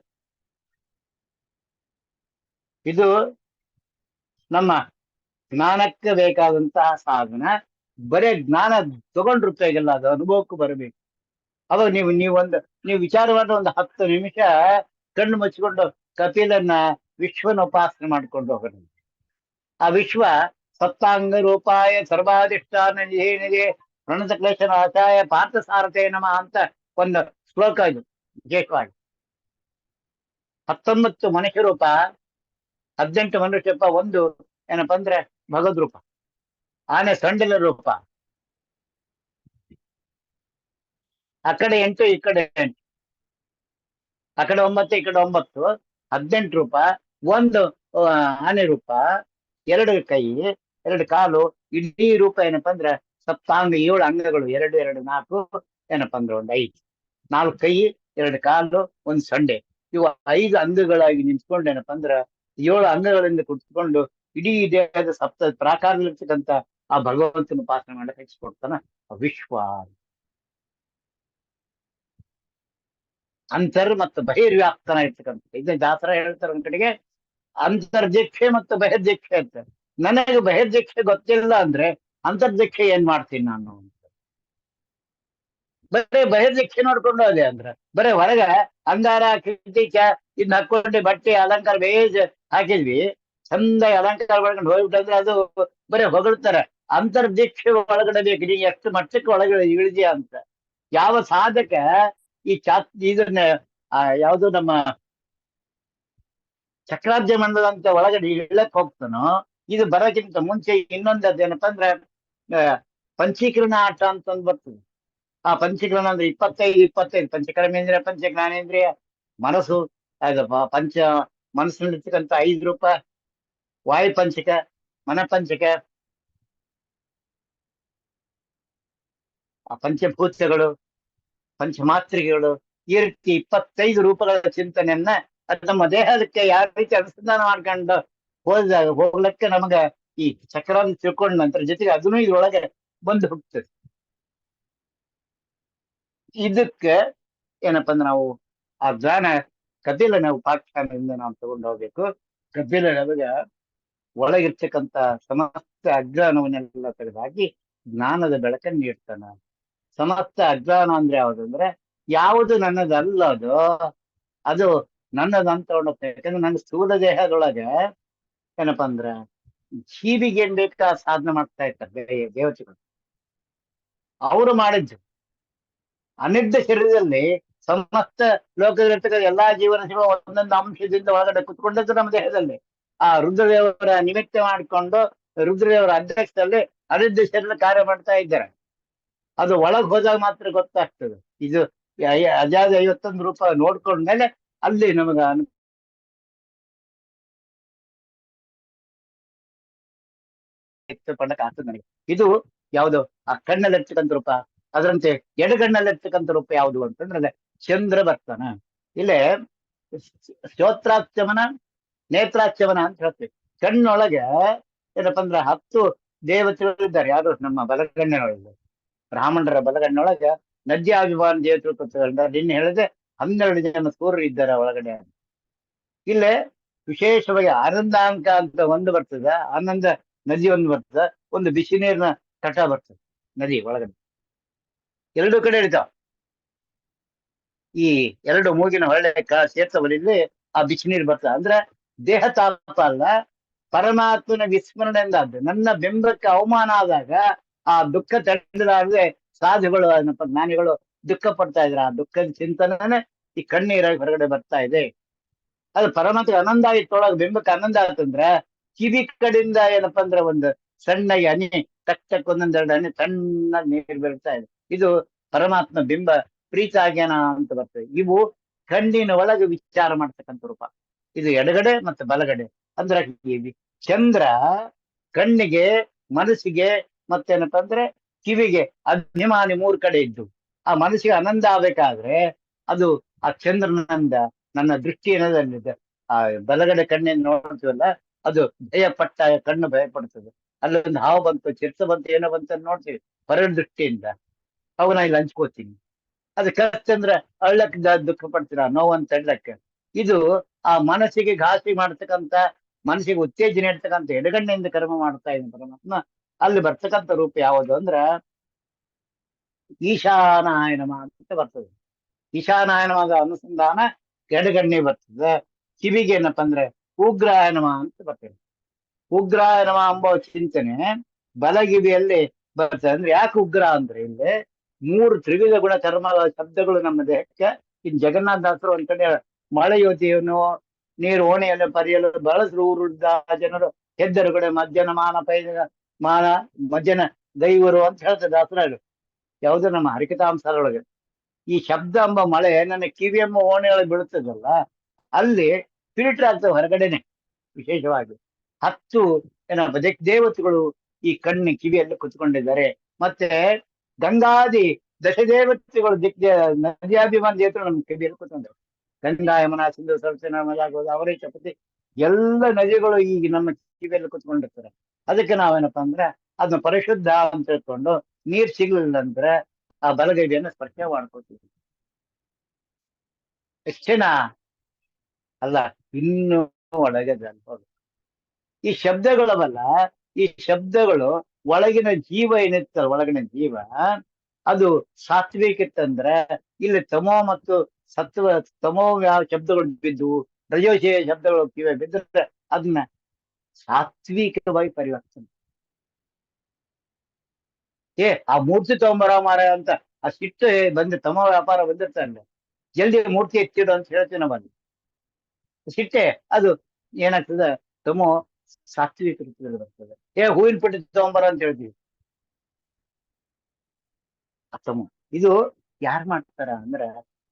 ಇದು ನಮ್ಮ ಜ್ಞಾನಕ್ಕೆ ಬೇಕಾದಂತಹ ಸಾಧನ. ಬರೇ ಜ್ಞಾನ ತಗೊಂಡಿರ್ತಾಗಿಲ್ಲ, ಅದು ಅನುಭವಕ್ಕೂ ಬರಬೇಕು. ಅವಾಗ ನೀವು ವಿಚಾರವಾದ ಒಂದು 10 ನಿಮಿಷ ಕಣ್ಣು ಮುಚ್ಚಿಕೊಂಡು ಕಪಿಲನ್ನ ವಿಶ್ವನ ಉಪಾಸನೆ ಮಾಡ್ಕೊಂಡು ಹೋಗೋಣ. ಆ ವಿಶ್ವ ಸಪ್ತಾಂಗ ರೂಪಾಯ ಸರ್ವಾಧಿಷ್ಠಾನ ನಿಧಿಗೆ ಪ್ರಣತ ಕ್ಲೇಶ ನಾಶಾಯ ಪಾರ್ಥ ಸಾರಥೇ ನಮಃ ಅಂತ ಒಂದು ಶ್ಲೋಕ ಇದು ವಿಶೇಷವಾಗಿ. 19 ಮನುಷ್ಯ ರೂಪ, 18 ಮನುಷ್ಯ ರೂಪ, ಒಂದು ಏನಪ್ಪಾ ಅಂದ್ರೆ ಭಗವದ್ ರೂಪ, ಆನೆ ಸೊಂಡಿಲ ರೂಪ, ಆ ಕಡೆ 8 ಈ ಕಡೆ 8, ಆ ಕಡೆ 9 ಈ ಕಡೆ 9, 18 ರೂಪ, ಒಂದು ಆನೆ ರೂಪ, 2 ಕೈ 2 ಕಾಲು, ಇಡೀ ರೂಪ ಏನಪ್ಪಾ ಅಂದ್ರೆ ಸಪ್ತಾಂಗ 7 ಅಂಗಗಳು, 2 2 4 ಏನಪ್ಪಾ ಅಂದ್ರೆ ಒಂದು 5, 4 ಕೈ 2 ಕಾಲು 1 ಸೊಂಡೆ, ಇವು 5 ಅಂಗಗಳಾಗಿ ನಿಂತ್ಕೊಂಡು ಏನಪ್ಪಾ ಅಂದ್ರ 7 ಅಂಗಗಳಿಂದ ಕುತ್ಕೊಂಡು ಇಡೀ ದೇಹದ ಸಪ್ತ ಪ್ರಾಕಾರದಲ್ಲಿರ್ತಕ್ಕಂಥ ಆ ಭಗವಂತನ ಉಪಾಸನೆ ಮಾಡಕ್ಕೆ ಹೆಚ್ಚಿಕೊಡ್ತಾನ ವಿಶ್ವ. ಅಂತರ್ ಮತ್ತು ಬಹಿರ್ವ್ಯಾಪ್ತನ ಇರ್ತಕ್ಕಂಥ ಇದನ್ನ ದಾಸರ ಹೇಳ್ತಾರೆ ಒಂದ್ ಕಡೆಗೆ ಅಂತರ್ದೀಕ್ಷೆ ಮತ್ತು ಬಹಿರ್ದೀಕ್ಷೆ ಅಂತ. ನನಗೆ ಬಹಿರ್ದೀಕ್ಷೆ ಗೊತ್ತಿಲ್ಲ ಅಂದ್ರೆ ಅಂತರ್ದೀಕ್ಷೆ ಏನ್ ಮಾಡ್ತೀನಿ ನಾನು ಅಂತ. ಬರೇ ಬಹಿರ್ದೀಕ್ಷೆ ನೋಡ್ಕೊಂಡು ಹೋದೆ ಅಂದ್ರೆ ಬರೇ ಹೊರಗ ಅಂಗಾರ ಕಿಟೀಚ ಇದನ್ನ ಹಾಕೊಂಡೆ ಬಟ್ಟೆ ಅಲಂಕಾರ ಬೇಜ್ ಹಾಕಿದ್ವಿ, ಚಂದ ಅಲಂಕಾರ ಮಾಡ್ಕೊಂಡು ಹೋಗ್ಬಿಟ್ಟಂದ್ರೆ ಅದು ಬರೀ ಹೊಗಳ್ತಾರೆ. ಅಂತರ್ದೀಕ್ಷೆ ಒಳಗಡೆ ಬೇಕು, ನೀ ಎಷ್ಟು ಮಟ್ಟಕ್ಕೆ ಒಳಗಡೆ ಇಳಿದ್ಯಾ ಅಂತ. ಯಾವ ಸಾಧಕ ಈ ಇದನ್ನ ಯಾವುದು ನಮ್ಮ ಚಕ್ರಾಬ್ಜ ಮಂಡಲ ಅಂತ ಒಳಗಡೆ ಇಳಕ್ ಹೋಗ್ತಾನೋ ಇದು ಬರೋಕ್ಕಿಂತ ಮುಂಚೆ ಇನ್ನೊಂದದ್ದೇನಪ್ಪ ಅಂದ್ರೆ ಆ, ಪಂಚೀಕರಣ ಆಟ ಅಂತ ಒಂದು ಬರ್ತದೆ. ಆ ಪಂಚೀಕರಣ ಅಂದ್ರೆ 25 ಪಂಚಕರ್ಮೇಂದ್ರಿಯ, ಪಂಚಜ್ಞಾನೇಂದ್ರಿಯ, ಮನಸ್ಸು, ಪಂಚ ಮನಸ್ಸಿನಲ್ಲಿರ್ತಕ್ಕಂಥ 5 ರೂಪ, ವಾಯು ಪಂಚಕ, ಮನಪಂಚಕ, ಆ ಪಂಚಭೂತಗಳು, ಪಂಚಮಾತ್ರಿಕೆಗಳು, ಈ ರೀತಿ 25 ರೂಪಗಳ ಚಿಂತನೆಯನ್ನ ಅದು ನಮ್ಮ ದೇಹಕ್ಕೆ ಯಾವ ರೀತಿ ಅನುಸಂಧಾನ ಮಾಡ್ಕೊಂಡು ಹೋಗ್ಲಿಕ್ಕೆ ನಮಗ ಈ ಚಕ್ರ ತಿಳ್ಕೊಂಡ ನಂತರ ಜೊತೆಗೆ ಅದನ್ನು ಇದ್ರೊಳಗೆ ಬಂದು ಹೋಗ್ತದೆ. ಇದಕ್ಕೆ ಏನಪ್ಪಾ ಅಂದ್ರೆ ನಾವು ಆ ಜ್ಞಾನ ಕಪಿಲನ ಉಪಾಖ್ಯಾನದಿಂದ ನಾವು ತಗೊಂಡು ಹೋಗ್ಬೇಕು. ಕಪಿಲ ನಮಗ ಒಳಗಿರ್ತಕ್ಕಂಥ ಸಮಸ್ತ ಅಜ್ಞಾನವನ್ನೆಲ್ಲ ತೆಗೆದಾಕಿ ಜ್ಞಾನದ ಬೆಳಕನ್ನು ನೀಡ್ತಾನ. ಸಮಸ್ತ ಅಜ್ಞಾನ ಅಂದ್ರೆ ಯಾವ್ದಂದ್ರೆ ಯಾವುದು ನನ್ನದಲ್ಲದೋ ಅದು ನನ್ನದಂತ ಉಣ್ಣುತ್ತೆ. ಯಾಕಂದ್ರೆ ನನ್ನ ಸ್ಥೂಲ ದೇಹದೊಳಗೆ ಏನಪ್ಪಾ ಅಂದ್ರ ಜೀವಿಗೆ ಏನ್ ಬೇಕಾ ಸಾಧನೆ ಮಾಡ್ತಾ ಇರ್ತಾರೆ ದೇವತೆಗಳು. ಅವರು ಮಾಡಿದ್ದು ಅನಿದ್ದ ಶರೀರದಲ್ಲಿ ಸಮಸ್ತ ಲೋಕದಲ್ಲಿರ್ತಕ್ಕಂಥ ಎಲ್ಲಾ ಜೀವನ ಜೀವ ಒಂದೊಂದು ಅಂಶದಿಂದ ಒಳಗಡೆ ಕುತ್ಕೊಂಡದ್ದು ನಮ್ಮ ದೇಹದಲ್ಲಿ. ಆ ರುದ್ರದೇವರ ನಿಮಿತ್ತ ಮಾಡಿಕೊಂಡು ರುದ್ರದೇವರ ಅಧ್ಯಕ್ಷದಲ್ಲಿ ಅನಿದ್ದ ಶರೀರ ಕಾರ್ಯ ಮಾಡ್ತಾ ಇದ್ದಾರೆ. ಅದು ಒಳಗ್ ಹೋದಾಗ ಮಾತ್ರ ಗೊತ್ತಾಗ್ತದೆ. ಇದು ಅಜಾದ 51 ರೂಪ ನೋಡ್ಕೊಂಡ್ಮೇಲೆ ಅಲ್ಲಿ ನಮಗ ಪಡಕ್ ಆಗ್ತದೆ ನನಗೆ. ಇದು ಯಾವುದು ಆ ಕಣ್ಣಲ್ಲಿರ್ತಕ್ಕಂಥ ರೂಪ. ಅದರಂತೆ ಎಡಗಣ್ಣಲ್ಲಿರ್ತಕ್ಕಂಥ ರೂಪ ಯಾವುದು ಅಂತಂದ್ರೆ ಚಂದ್ರ ಬರ್ತಾನ. ಇಲ್ಲೇ ಶ್ರೋತ್ರಾಚಮನ, ನೇತ್ರಾಚಮನ ಅಂತ ಹೇಳ್ತೀವಿ. ಕಣ್ಣೊಳಗೆ ಏನಪ್ಪಾ ಅಂದ್ರೆ 10 ದೇವತೆಗಳಿದ್ದಾರೆ. ಯಾರು ನಮ್ಮ ಬಲಗಣ್ಣಿನೊಳಗೆ, ಬ್ರಾಹ್ಮಣರ ಬಲಗಣ್ಣೊಳಗೆ ನದ್ಯಾಭಿಮಾನ ದೇವತೆಗಳು ಕೂತ್ಕೊಂಡಿದ್ದಾರೆ. ನಿನ್ನೆ ಹೇಳಿದ್ರೆ 12 ಜನ ಸೂರ್ಯರು ಇದ್ದಾರೆ ಒಳಗಡೆ. ಇಲ್ಲೇ ವಿಶೇಷವಾಗಿ ಆನಂದಾಂಕ ಅಂತ ಒಂದು ಬರ್ತದೆ, ಆನಂದ ನದಿ ಒಂದು ಬರ್ತದೆ, ಒಂದು ಬಿಸಿ ನೀರಿನ ತಟ ಬರ್ತದೆ ನದಿ ಒಳಗಡೆ. ಎರಡು ಕಡೆ ಇರ್ತಾವ. ಈ ಎರಡು ಮೂಗಿನ ಹೊಳ್ಳೆ ಸೇರ್ತವಲ್ಲಿ ಆ ಬಿಸಿ ನೀರು ಬರ್ತದೆ. ಅಂದ್ರೆ ದೇಹ ತಾಪ ಅಲ್ಲ, ಪರಮಾತ್ಮನ ವಿಸ್ಮರಣೆಯಿಂದ ಆದ್ದು. ನನ್ನ ಬಿಂಬಕ್ಕೆ ಅವಮಾನ ಆದಾಗ ಆ ದುಃಖ ತಡೆದಾಗದೆ ಸಾಧುಗಳು ಜ್ಞಾನಿಗಳು ದುಃಖ ಪಡ್ತಾ ಇದ್ರ. ಆ ದುಃಖದ ಚಿಂತನೆ ಈ ಕಣ್ಣೀರಾಗಿ ಹೊರಗಡೆ ಬರ್ತಾ ಇದೆ. ಅದು ಪರಮಾತ್ಮ ಆನಂದ ಆಯ್ತೊಳಗ ಬಿಂಬಕ್ಕೆ ಆನಂದ ಆಯ್ತಂದ್ರ ಕಿವಿ ಕಡೆಯಿಂದ ಏನಪ್ಪಾ ಅಂದ್ರೆ ಒಂದು ಸಣ್ಣಗೆ ಹನಿ ಟಕ್ ಒಂದೊಂದೆರಡು ಹನಿ ಸಣ್ಣ ನೀರು ಬೀಳ್ತಾ ಇದೆ. ಇದು ಪರಮಾತ್ಮ ಬಿಂಬ ಪ್ರೀತಾಜ್ಞಾನ ಅಂತ ಬರ್ತದೆ. ಇವು ಕಣ್ಣಿನ ಒಳಗೆ ವಿಚಾರ ಮಾಡ್ತಕ್ಕಂಥ ರೂಪ. ಇದು ಎಡಗಡೆ ಮತ್ತು ಬಲಗಡೆ. ಅಂದ್ರೆ ಚಂದ್ರ ಕಣ್ಣಿಗೆ, ಮನಸ್ಸಿಗೆ ಮತ್ತೇನಪ್ಪಾ ಅಂದ್ರೆ ಕಿವಿಗೆ ಅಭಿಮಾನಿ 3 ಕಡೆ ಇದ್ದು ಆ ಮನಸ್ಸಿಗೆ ಆನಂದ ಆಗ್ಬೇಕಾದ್ರೆ ಅದು ಆ ಚಂದ್ರನಿಂದ ನನ್ನ ದೃಷ್ಟಿ ಏನದಲ್ಲಿದೆ. ಆ ಬಲಗಡೆ ಕಣ್ಣಿನ ನೋಡ್ತೀವಲ್ಲ, ಅದು ಭಯ ಪಟ್ಟ ಕಣ್ಣು ಭಯ ಪಡ್ತದೆ. ಅಲ್ಲೊಂದು ಹಾವು ಬಂತು, ಚಿರ್ಸ ಬಂತು, ಏನೋ ಬಂತು ನೋಡ್ತೀವಿ ಹೊರ ದೃಷ್ಟಿಯಿಂದ. ಅವನ ಇಲ್ಲಿ ಹಂಚ್ಕೋತೀನಿ. ಅದು ಕಚ್ಚಂದ್ರೆ ಅಳ್ಳಕ್ ದುಃಖ ಪಡ್ತೀರ, ನೋವಂತ ಹೇಳಕ್ಕೆ. ಇದು ಆ ಮನಸ್ಸಿಗೆ ಘಾಸಿ ಮಾಡ್ತಕ್ಕಂಥ, ಮನಸ್ಸಿಗೆ ಉತ್ತೇಜನ ಇಡ್ತಕ್ಕಂಥ ಎಡಗಣ್ಣಿಂದ ಕರ್ಮ ಮಾಡ್ತಾ ಇದ್ದೀನಿ ಪರಮಾತ್ಮ. ಅಲ್ಲಿ ಬರ್ತಕ್ಕಂಥ ರೂಪ ಯಾವುದು ಅಂದ್ರ ಈಶಾನಾಯನಮ ಅಂತ ಬರ್ತದೆ. ಈಶಾನಾಯನವಾದ ಅನುಸಂಧಾನ ಎಡಗಣ್ಣೆ ಬರ್ತದೆ. ಕಿವಿಗೆ ಏನಪ್ಪ ಅಂದ್ರೆ ಉಗ್ರಾಯನಮ ಅಂತ ಬರ್ತದೆ. ಉಗ್ರಾಯನಮ ಎಂಬ ಚಿಂತನೆ ಬಲಗಿವಿಯಲ್ಲಿ ಬರ್ತದೆ. ಅಂದ್ರೆ ಯಾಕೆ ಉಗ್ರ ಅಂದ್ರೆ ಇಲ್ಲಿ 3 ತ್ರಿವಿಧ ಗುಣ ಕರ್ಮ ಶಬ್ದಗಳು ನಮ್ಮ ದೇಹಕ್ಕೆ. ಇನ್ ಜಗನ್ನಾಥ ದಾಸರು ಒಂದ್ ಕಡೆ ಮಳೆ ಯೋತಿಯನ್ನು ನೀರು ಓಣೆಯನ್ನು ಪರಿಯಲು ಬಳಸುವುದ ಜನರು ಹೆದ್ದರು ಕಡೆ ಮಜ್ಜನ ಮಾನ ಪೈದ ಮಾನ ಮಜ್ಜನ ದೈವರು ಅಂತ ಹೇಳ್ತಾರೆ ದಾಸರಾಜರು. ಯಾವುದು ನಮ್ಮ ಹರಿಕಥಾಂಸರೊಳಗೆ ಈ ಶಬ್ದ ಎಂಬ ಮಳೆ ನನ್ನ ಕಿವಿ ಎಂಬ ಓಣೆಯೊಳಗೆ ಬೀಳುತ್ತದಲ್ಲ, ಅಲ್ಲಿ ಫಿಲ್ಟರ್ ಆಗ್ತವೆ ಹೊರಗಡೆನೆ. ವಿಶೇಷವಾಗಿ 10 ಏನಪ್ಪ ದೇವತೆಗಳು ಈ ಕಣ್ಣು ಕಿವಿಯಲ್ಲಿ ಕುತ್ಕೊಂಡಿದ್ದಾರೆ. ಮತ್ತೆ ಗಂಗಾದಿ ದಶದೇವತೆಗಳು ನದಿಯಾಭಿಮಾನ ದೇವತೆಗಳು ನಮ್ಮ ಕಿವಿಯಲ್ಲಿ ಕುತ್ಕೊಂಡ್ರು. ಗಂಗಾ, ಯಮುನಾ, ಸಿಂಧು, ಸರಸ್ವತಿ, ನರ್ಮದಾ, ಗೋದಾವರಿ, ಚಪತಿ ಎಲ್ಲ ನದಿಗಳು ಈಗ ನಮ್ಮ ಕಿವಿಯಲ್ಲಿ ಕುತ್ಕೊಂಡಿರ್ತಾರೆ. ಅದಕ್ಕೆ ನಾವೇನಪ್ಪಾ ಅಂದ್ರೆ ಅದನ್ನ ಪರಿಶುದ್ಧ ಅಂತ ಹೇಳ್ಕೊಂಡು ನೀರ್ ಸಿಗ್ಲಿಲ್ಲ ಅಂದ್ರೆ ಆ ಬಲಗೈಯನ್ನು ಸ್ಪರ್ಶ ಮಾಡ್ಕೋತೀವಿ. ಎಷ್ಟೇನಾ ಅಲ್ಲ, ಇನ್ನು ಒಳಗೆ ಅನ್ಬೋದು. ಈ ಶಬ್ದಗಳವಲ್ಲ, ಈ ಶಬ್ದಗಳು ಒಳಗಿನ ಜೀವ ಏನಿರ್ತಲ್ಲ, ಒಳಗಿನ ಜೀವ ಅದು ಸಾತ್ವಿಕಿತ್ತಂದ್ರೆ ಇಲ್ಲಿ ತಮೋ ಮತ್ತು ಸತ್ವ, ತಮೋ ಯಾವ ಶಬ್ದಗಳು ಬಿದ್ದು ರಜೋಶಯ ಶಬ್ದಗಳು ಕಿವೆ ಬಿದ್ದರೆ ಅದನ್ನ ಸಾತ್ವಿಕವಾಗಿ ಪರಿವರ್ತನೆ. ಆ ಮೂರ್ತಿ ತಗೊಂಬರ ಮಾರ ಅಂತ ಆ ಸಿಟ್ಟು ಬಂದು ತಮೋ ವ್ಯಾಪಾರ ಬಂದಿರ್ತಾನೆ, ಜಲ್ದಿ ಮೂರ್ತಿ ಎತ್ತಿಡು ಅಂತ ಹೇಳ್ತೀವಿ ನಾವಲ್ಲಿ. ಸಿಟ್ಟೆ ಅದು ಏನಾಗ್ತದೆ, ತಮೋ ಸಾತ್ವಿಕ ರೂಪದಲ್ಲಿ ಬರ್ತದೆ. ಹೂವಿನ ಪಟ್ಟಿ ತಗೊಂಬರ ಅಂತ ಹೇಳ್ತೀವಿ. ಅತ್ತಮ ಇದು ಯಾರು ಮಾಡ್ತಾರ ಅಂದ್ರ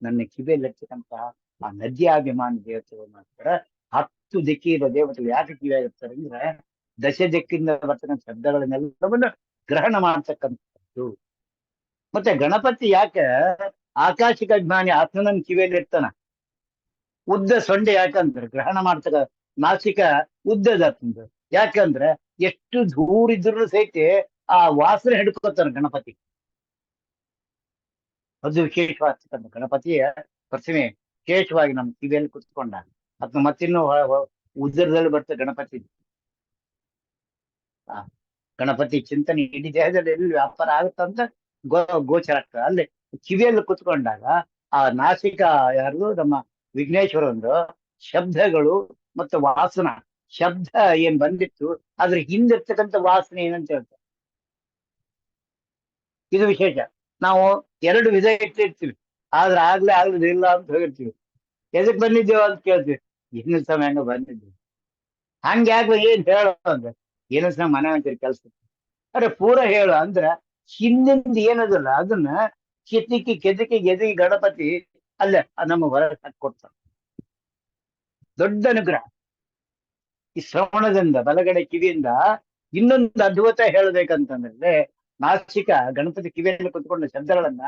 ನನ್ನ ಕಿವಿಯಲ್ಲಿ ಹಚ್ಚತಕ್ಕಂತಹ ಆ ನದ್ಯಾಭಿಮಾನಿ ದೇವತೆಗಳು ಮಾಡ್ತಾರ. 10 ದಿಕ್ಕಿನ ದೇವತೆಗಳು ಯಾಕೆ ಕಿವಿಯಾಗಿರ್ತಾರೆ ಅಂದ್ರೆ ದಶ ದಿಕ್ಕಿಂದ ಬರ್ತಕ್ಕಂಥ ಶಬ್ದಗಳನ್ನೆಲ್ಲವನ್ನು ಗ್ರಹಣ ಮಾಡ್ತಕ್ಕಂಥದ್ದು. ಮತ್ತೆ ಗಣಪತಿ ಯಾಕೆ ಆಕಾಶಿಕ ಅಜ್ಞಾನಿ ಆತ್ಮನನ್ನ ಕಿವಿಯಲ್ಲಿ ಇರ್ತಾನ. ಉದ್ದ ಸೊಂಡೆ ಯಾಕಂದ್ರೆ ಗ್ರಹಣ ಮಾಡ್ತಕ್ಕ ನಾಸಿಕ ಉದ್ದದ ಯಾಕಂದ್ರೆ ಎಷ್ಟು ದೂರ ಇದ್ರು ಸಹಿತ ಆ ವಾಸನೆ ಹಿಡ್ಕೋತಾನ ಗಣಪತಿ. ಅದು ವಿಶೇಷವಾಗ್ತಕ್ಕಂಥ ಗಣಪತಿಯ ಪ್ರತಿಮೆ ವಿಶೇಷವಾಗಿ ನಮ್ಮ ಕಿವಿಯಲ್ಲಿ ಕುತ್ಕೊಂಡ. ಅದ್ನ ಮತ್ತಿನ್ನು ಉದರದಲ್ಲಿ ಬರ್ತದೆ ಗಣಪತಿ. ಆ ಗಣಪತಿ ಚಿಂತನೆ ಇಡೀ ದೇಹದಲ್ಲಿ ಎಲ್ಲಿ ವ್ಯಾಪಾರ ಆಗುತ್ತಂತ ಗೋಚರ ಆಗ್ತದೆ. ಅಲ್ಲಿ ಕಿವಿಯಲ್ಲಿ ಕುತ್ಕೊಂಡಾಗ ಆ ನಾಸಿಕ ಯಾರು ನಮ್ಮ ವಿಘ್ನೇಶ್ವರಂದು ಶಬ್ದಗಳು ಮತ್ತು ವಾಸನ ಶಬ್ದ ಏನ್ ಬಂದಿತ್ತು ಅದ್ರ ಹಿಂದಿರ್ತಕ್ಕಂಥ ವಾಸನೆ ಏನಂತ ಹೇಳ್ತಾರೆ. ಇದು ವಿಶೇಷ. ನಾವು 2 ವಿಧ ಇಟ್ಟಿರ್ತೀವಿ, ಆದ್ರೆ ಆಗ್ಲೇ ಇಲ್ಲ ಅಂತ ಹೋಗಿರ್ತೀವಿ. ಎದಕ್ ಬಂದಿದ್ದೇವ ಅಂತ ಕೇಳ್ತೀವಿ, ಇನ್ನು ಸಮಯ ಹಂಗ ಬಂದಿದ್ದೀವಿ. ಹಂಗ್ಯಾಗ ಏನ್ ಹೇಳು ಅಂದ್ರೆ ಏನೋ ಸಹ ಮನೆ ಅಂತೀರಿ ಕೆಲ್ಸ. ಅರೆ ಪೂರ ಹೇಳು ಅಂದ್ರ ಹಿಂದಿಂದ ಏನದಲ್ಲ ಅದನ್ನ ಕೆದಕಿ ಗೆದಗಿ ಗಣಪತಿ ಅಲ್ಲೇ ನಮ್ಮ ಹೊರಗೆ ಹಾಕೊಡ್ತಾನೆ. ದೊಡ್ಡ ಅನುಗ್ರಹ. ಈ ಶ್ರವಣದಿಂದ ಬಲಗಡೆ ಕಿವಿಯಿಂದ ಇನ್ನೊಂದು ಅದ್ಭುತ ಹೇಳ್ಬೇಕಂತಂದ್ರೆ ನಾಸಿಕ ಗಣಪತಿ ಕಿವಿಯಲ್ಲಿ ಕುತ್ಕೊಂಡ ಶಬ್ದಗಳನ್ನ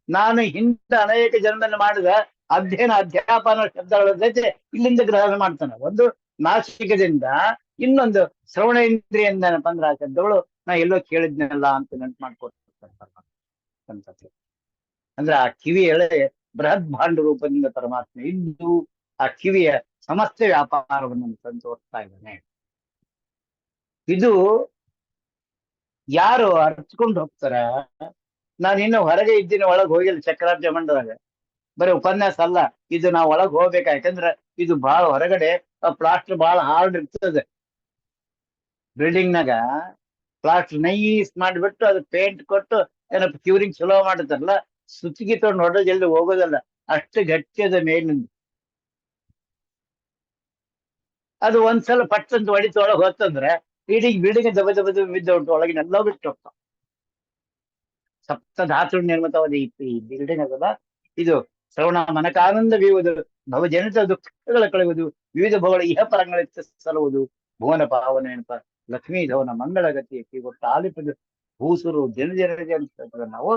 ನಾನು ಹಿಂದೆ ಅನೇಕ ಜನ್ಮದಲ್ಲಿ ಮಾಡಿದ ಅಧ್ಯಾಪನ ಶಬ್ದಗಳ ಜೊತೆ ಇಲ್ಲಿಂದ ಗ್ರಹಣ ಮಾಡ್ತಾನೆ. ಒಂದು ನಾಸಿಕದಿಂದ, ಇನ್ನೊಂದು ಶ್ರವಣ ಇಂದ್ರಿಯಿಂದ ಬಂದ್ರ ಆ ಶಬ್ದಗಳು ನಾ ಎಲ್ಲೋ ಕೇಳಿದ್ನಲ್ಲ ಅಂತ ನೆನ್ಪು ಮಾಡ್ಕೊಡ್ತಾರೆ. ಅಂದ್ರೆ ಆ ಕಿವಿ ಎಳೆ ಬೃಹತ್ ಭಾಂಡ ರೂಪದಿಂದ ಪರಮಾತ್ಮ ಇದ್ದು ಆ ಕಿವಿಯ ಸಮಸ್ತ ವ್ಯಾಪಾರವನ್ನು ತೋರಿಸ್ತಾ ಇದ್ದಾನೆ. ಇದು ಯಾರು ಅರ್ಚ್ಕೊಂಡು ಹೋಗ್ತಾರ. ನಾನು ಇನ್ನು ಹೊರಗೆ ಇದ್ದೀನಿ, ಒಳಗೆ ಹೋಗಿಲ್ಲ. ಚಕ್ರಾರ್ಜ ಮಂಡದಾಗ ಬರೀ ಉಪನ್ಯಾಸ ಅಲ್ಲ ಇದು, ನಾವು ಒಳಗೆ ಹೋಗ್ಬೇಕ. ಯಾಕಂದ್ರೆ ಇದು ಬಹಳ ಹೊರಗಡೆ ಪ್ಲಾಸ್ಟರ್ ಬಹಳ ಹಾರ್ಡ್ ಇರ್ತದೆ. ಬಿಲ್ಡಿಂಗ್ನಾಗ ಪ್ಲಾಸ್ಟರ್ ನೈಸ್ ಮಾಡಿಬಿಟ್ಟು ಅದು ಪೇಂಟ್ ಕೊಟ್ಟು ಏನಪ್ಪ ಕ್ಯೂರಿಂಗ್ ಚಲೋ ಮಾಡಿದಾರಲ್ಲ, ಸುತ್ತಿಗೆ ತೊಗೊಂಡು ನೋಡೋ ಜಲ್ದಿ ಹೋಗೋದಲ್ಲ, ಅಷ್ಟು ಗಟ್ಟಿ ಅದ ಮೇಲಿಂದ. ಅದು ಒಂದ್ಸಲ ಪಟ್ಟಂತ ಹೊಡಿತು ಒಳಗೆ ಹೋತಂದ್ರೆ ಇಡೀ ಬಿಲ್ಡಿಂಗ್ ದಬ ಬಿದ್ದ ಉಂಟು, ಒಳಗಿನೆಲ್ಲ ಬಿಟ್ಟು ಹೋಗ್ತಾವ. ಸಪ್ತ ಧಾತು ನಿರ್ಮಿತವಾದ ಈ ಬಿಲ್ಡಿಂಗ್ ಅದಲ್ಲ, ಇದು ಶ್ರವಣ ಮನಕಾನಂದ ಬೀವುದು, ಭವಜನಿತ ದುಃಖಗಳ ಕಳೆಯುವುದು, ವಿವಿಧ ಭವಗಳ ಇಹಪರಂಗಳಿತ ಸಲುವುದು, ಭುವನ ಪಾವನ ನೆನಪ ಲಕ್ಷ್ಮೀ ಧವನ ಮಂಗಳಗತಿ ಗೊತ್ತ ಆಲಿಪದ ಭೂಸುರು ಜನಜನತೆ ಅಂತ ನಾವು.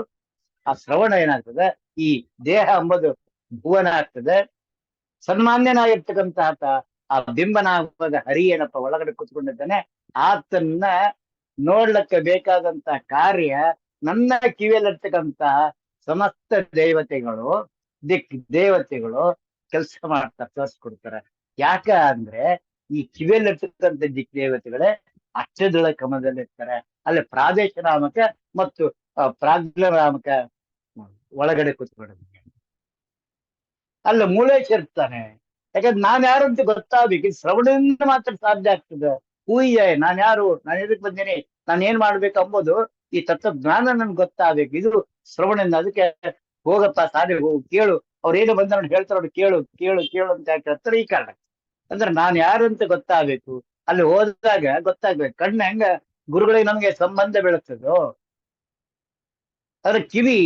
ಆ ಶ್ರವಣ ಏನಾಗ್ತದೆ, ಈ ದೇಹ ಎಂಬುದು ಭುವನ ಆಗ್ತದೆ. ಸನ್ಮಾನ್ಯನಾಗಿರ್ತಕ್ಕಂತಹ ಆ ಬಿಂಬನಾಗದ ಹರಿ ಏನಪ್ಪ ಒಳಗಡೆ ಕೂತ್ಕೊಂಡಿದ್ದಾನೆ, ಆತನ್ನ ನೋಡ್ಲಿಕ್ಕೆ ಬೇಕಾದಂತ ಕಾರ್ಯ ನನ್ನ ಕಿವಿಯಲ್ಲಿರ್ತಕ್ಕಂತಹ ಸಮಸ್ತ ದೇವತೆಗಳು ದೇವತೆಗಳು ಕೆಲಸ ಮಾಡ್ತಾರೆ, ತೋರಿಸ್ಕೊಡ್ತಾರೆ. ಯಾಕ ಅಂದ್ರೆ ಈ ಕಿವಿಯಲ್ಲಿರ್ತಕ್ಕಂಥ ದೇವತೆಗಳೇ ಅಷ್ಟದೊಳ ಕ್ರಮದಲ್ಲಿ ಇರ್ತಾರೆ. ಅಲ್ಲಿ ಪ್ರಾದೇಶ ನಾಮಕ ಮತ್ತು ಪ್ರಾಗ್ನಾಮಕ ಒಳಗಡೆ ಕೂತ್ಕೊಂಡಿದ್ದಾನೆ. ಅಲ್ಲ ಮೂಳೇಶ್ ಇರ್ತಾನೆ. ಯಾಕಂದ್ರೆ ನಾನ್ ಯಾರು ಅಂತ ಗೊತ್ತಾಗ್ಬೇಕು. ಶ್ರವಣದಿಂದ ಮಾತ್ರ ಸಾಧ್ಯ ಆಗ್ತದೆ. ಹೂಯ್ಯ ನಾನ್ ಯಾರು, ನಾನು ಎದಕ್ ಬಂದೇನೆ, ನಾನು ಏನ್ ಮಾಡ್ಬೇಕು ಅಂಬೋದು ಈ ತತ್ವಜ್ಞಾನ ನನ್ಗೆ ಗೊತ್ತಾಗ್ಬೇಕು. ಇದು ಶ್ರವಣದಿಂದ. ಅದಕ್ಕೆ ಹೋಗಪ್ಪ ಸಾರಿ ಹೋಗು, ಕೇಳು, ಅವ್ರೇನು ಬಂದ ಹೇಳ್ತಾರ ಅವ್ರು ಕೇಳು ಕೇಳು ಕೇಳು ಅಂತ ಹೇಳ್ತಾರೆ. ಈ ಕಾರಣ ಅಂದ್ರೆ ನಾನ್ ಯಾರು ಅಂತ ಗೊತ್ತಾಗ್ಬೇಕು. ಅಲ್ಲಿ ಹೋದಾಗ ಗೊತ್ತಾಗ್ಬೇಕು. ಕಣ್ಣು ಹೆಂಗ ಗುರುಗಳಿಗೆ ನಮ್ಗೆ ಸಂಬಂಧ ಬೆಳೆಸ್ತದೋ, ಅದ್ರ ಕಿವಿ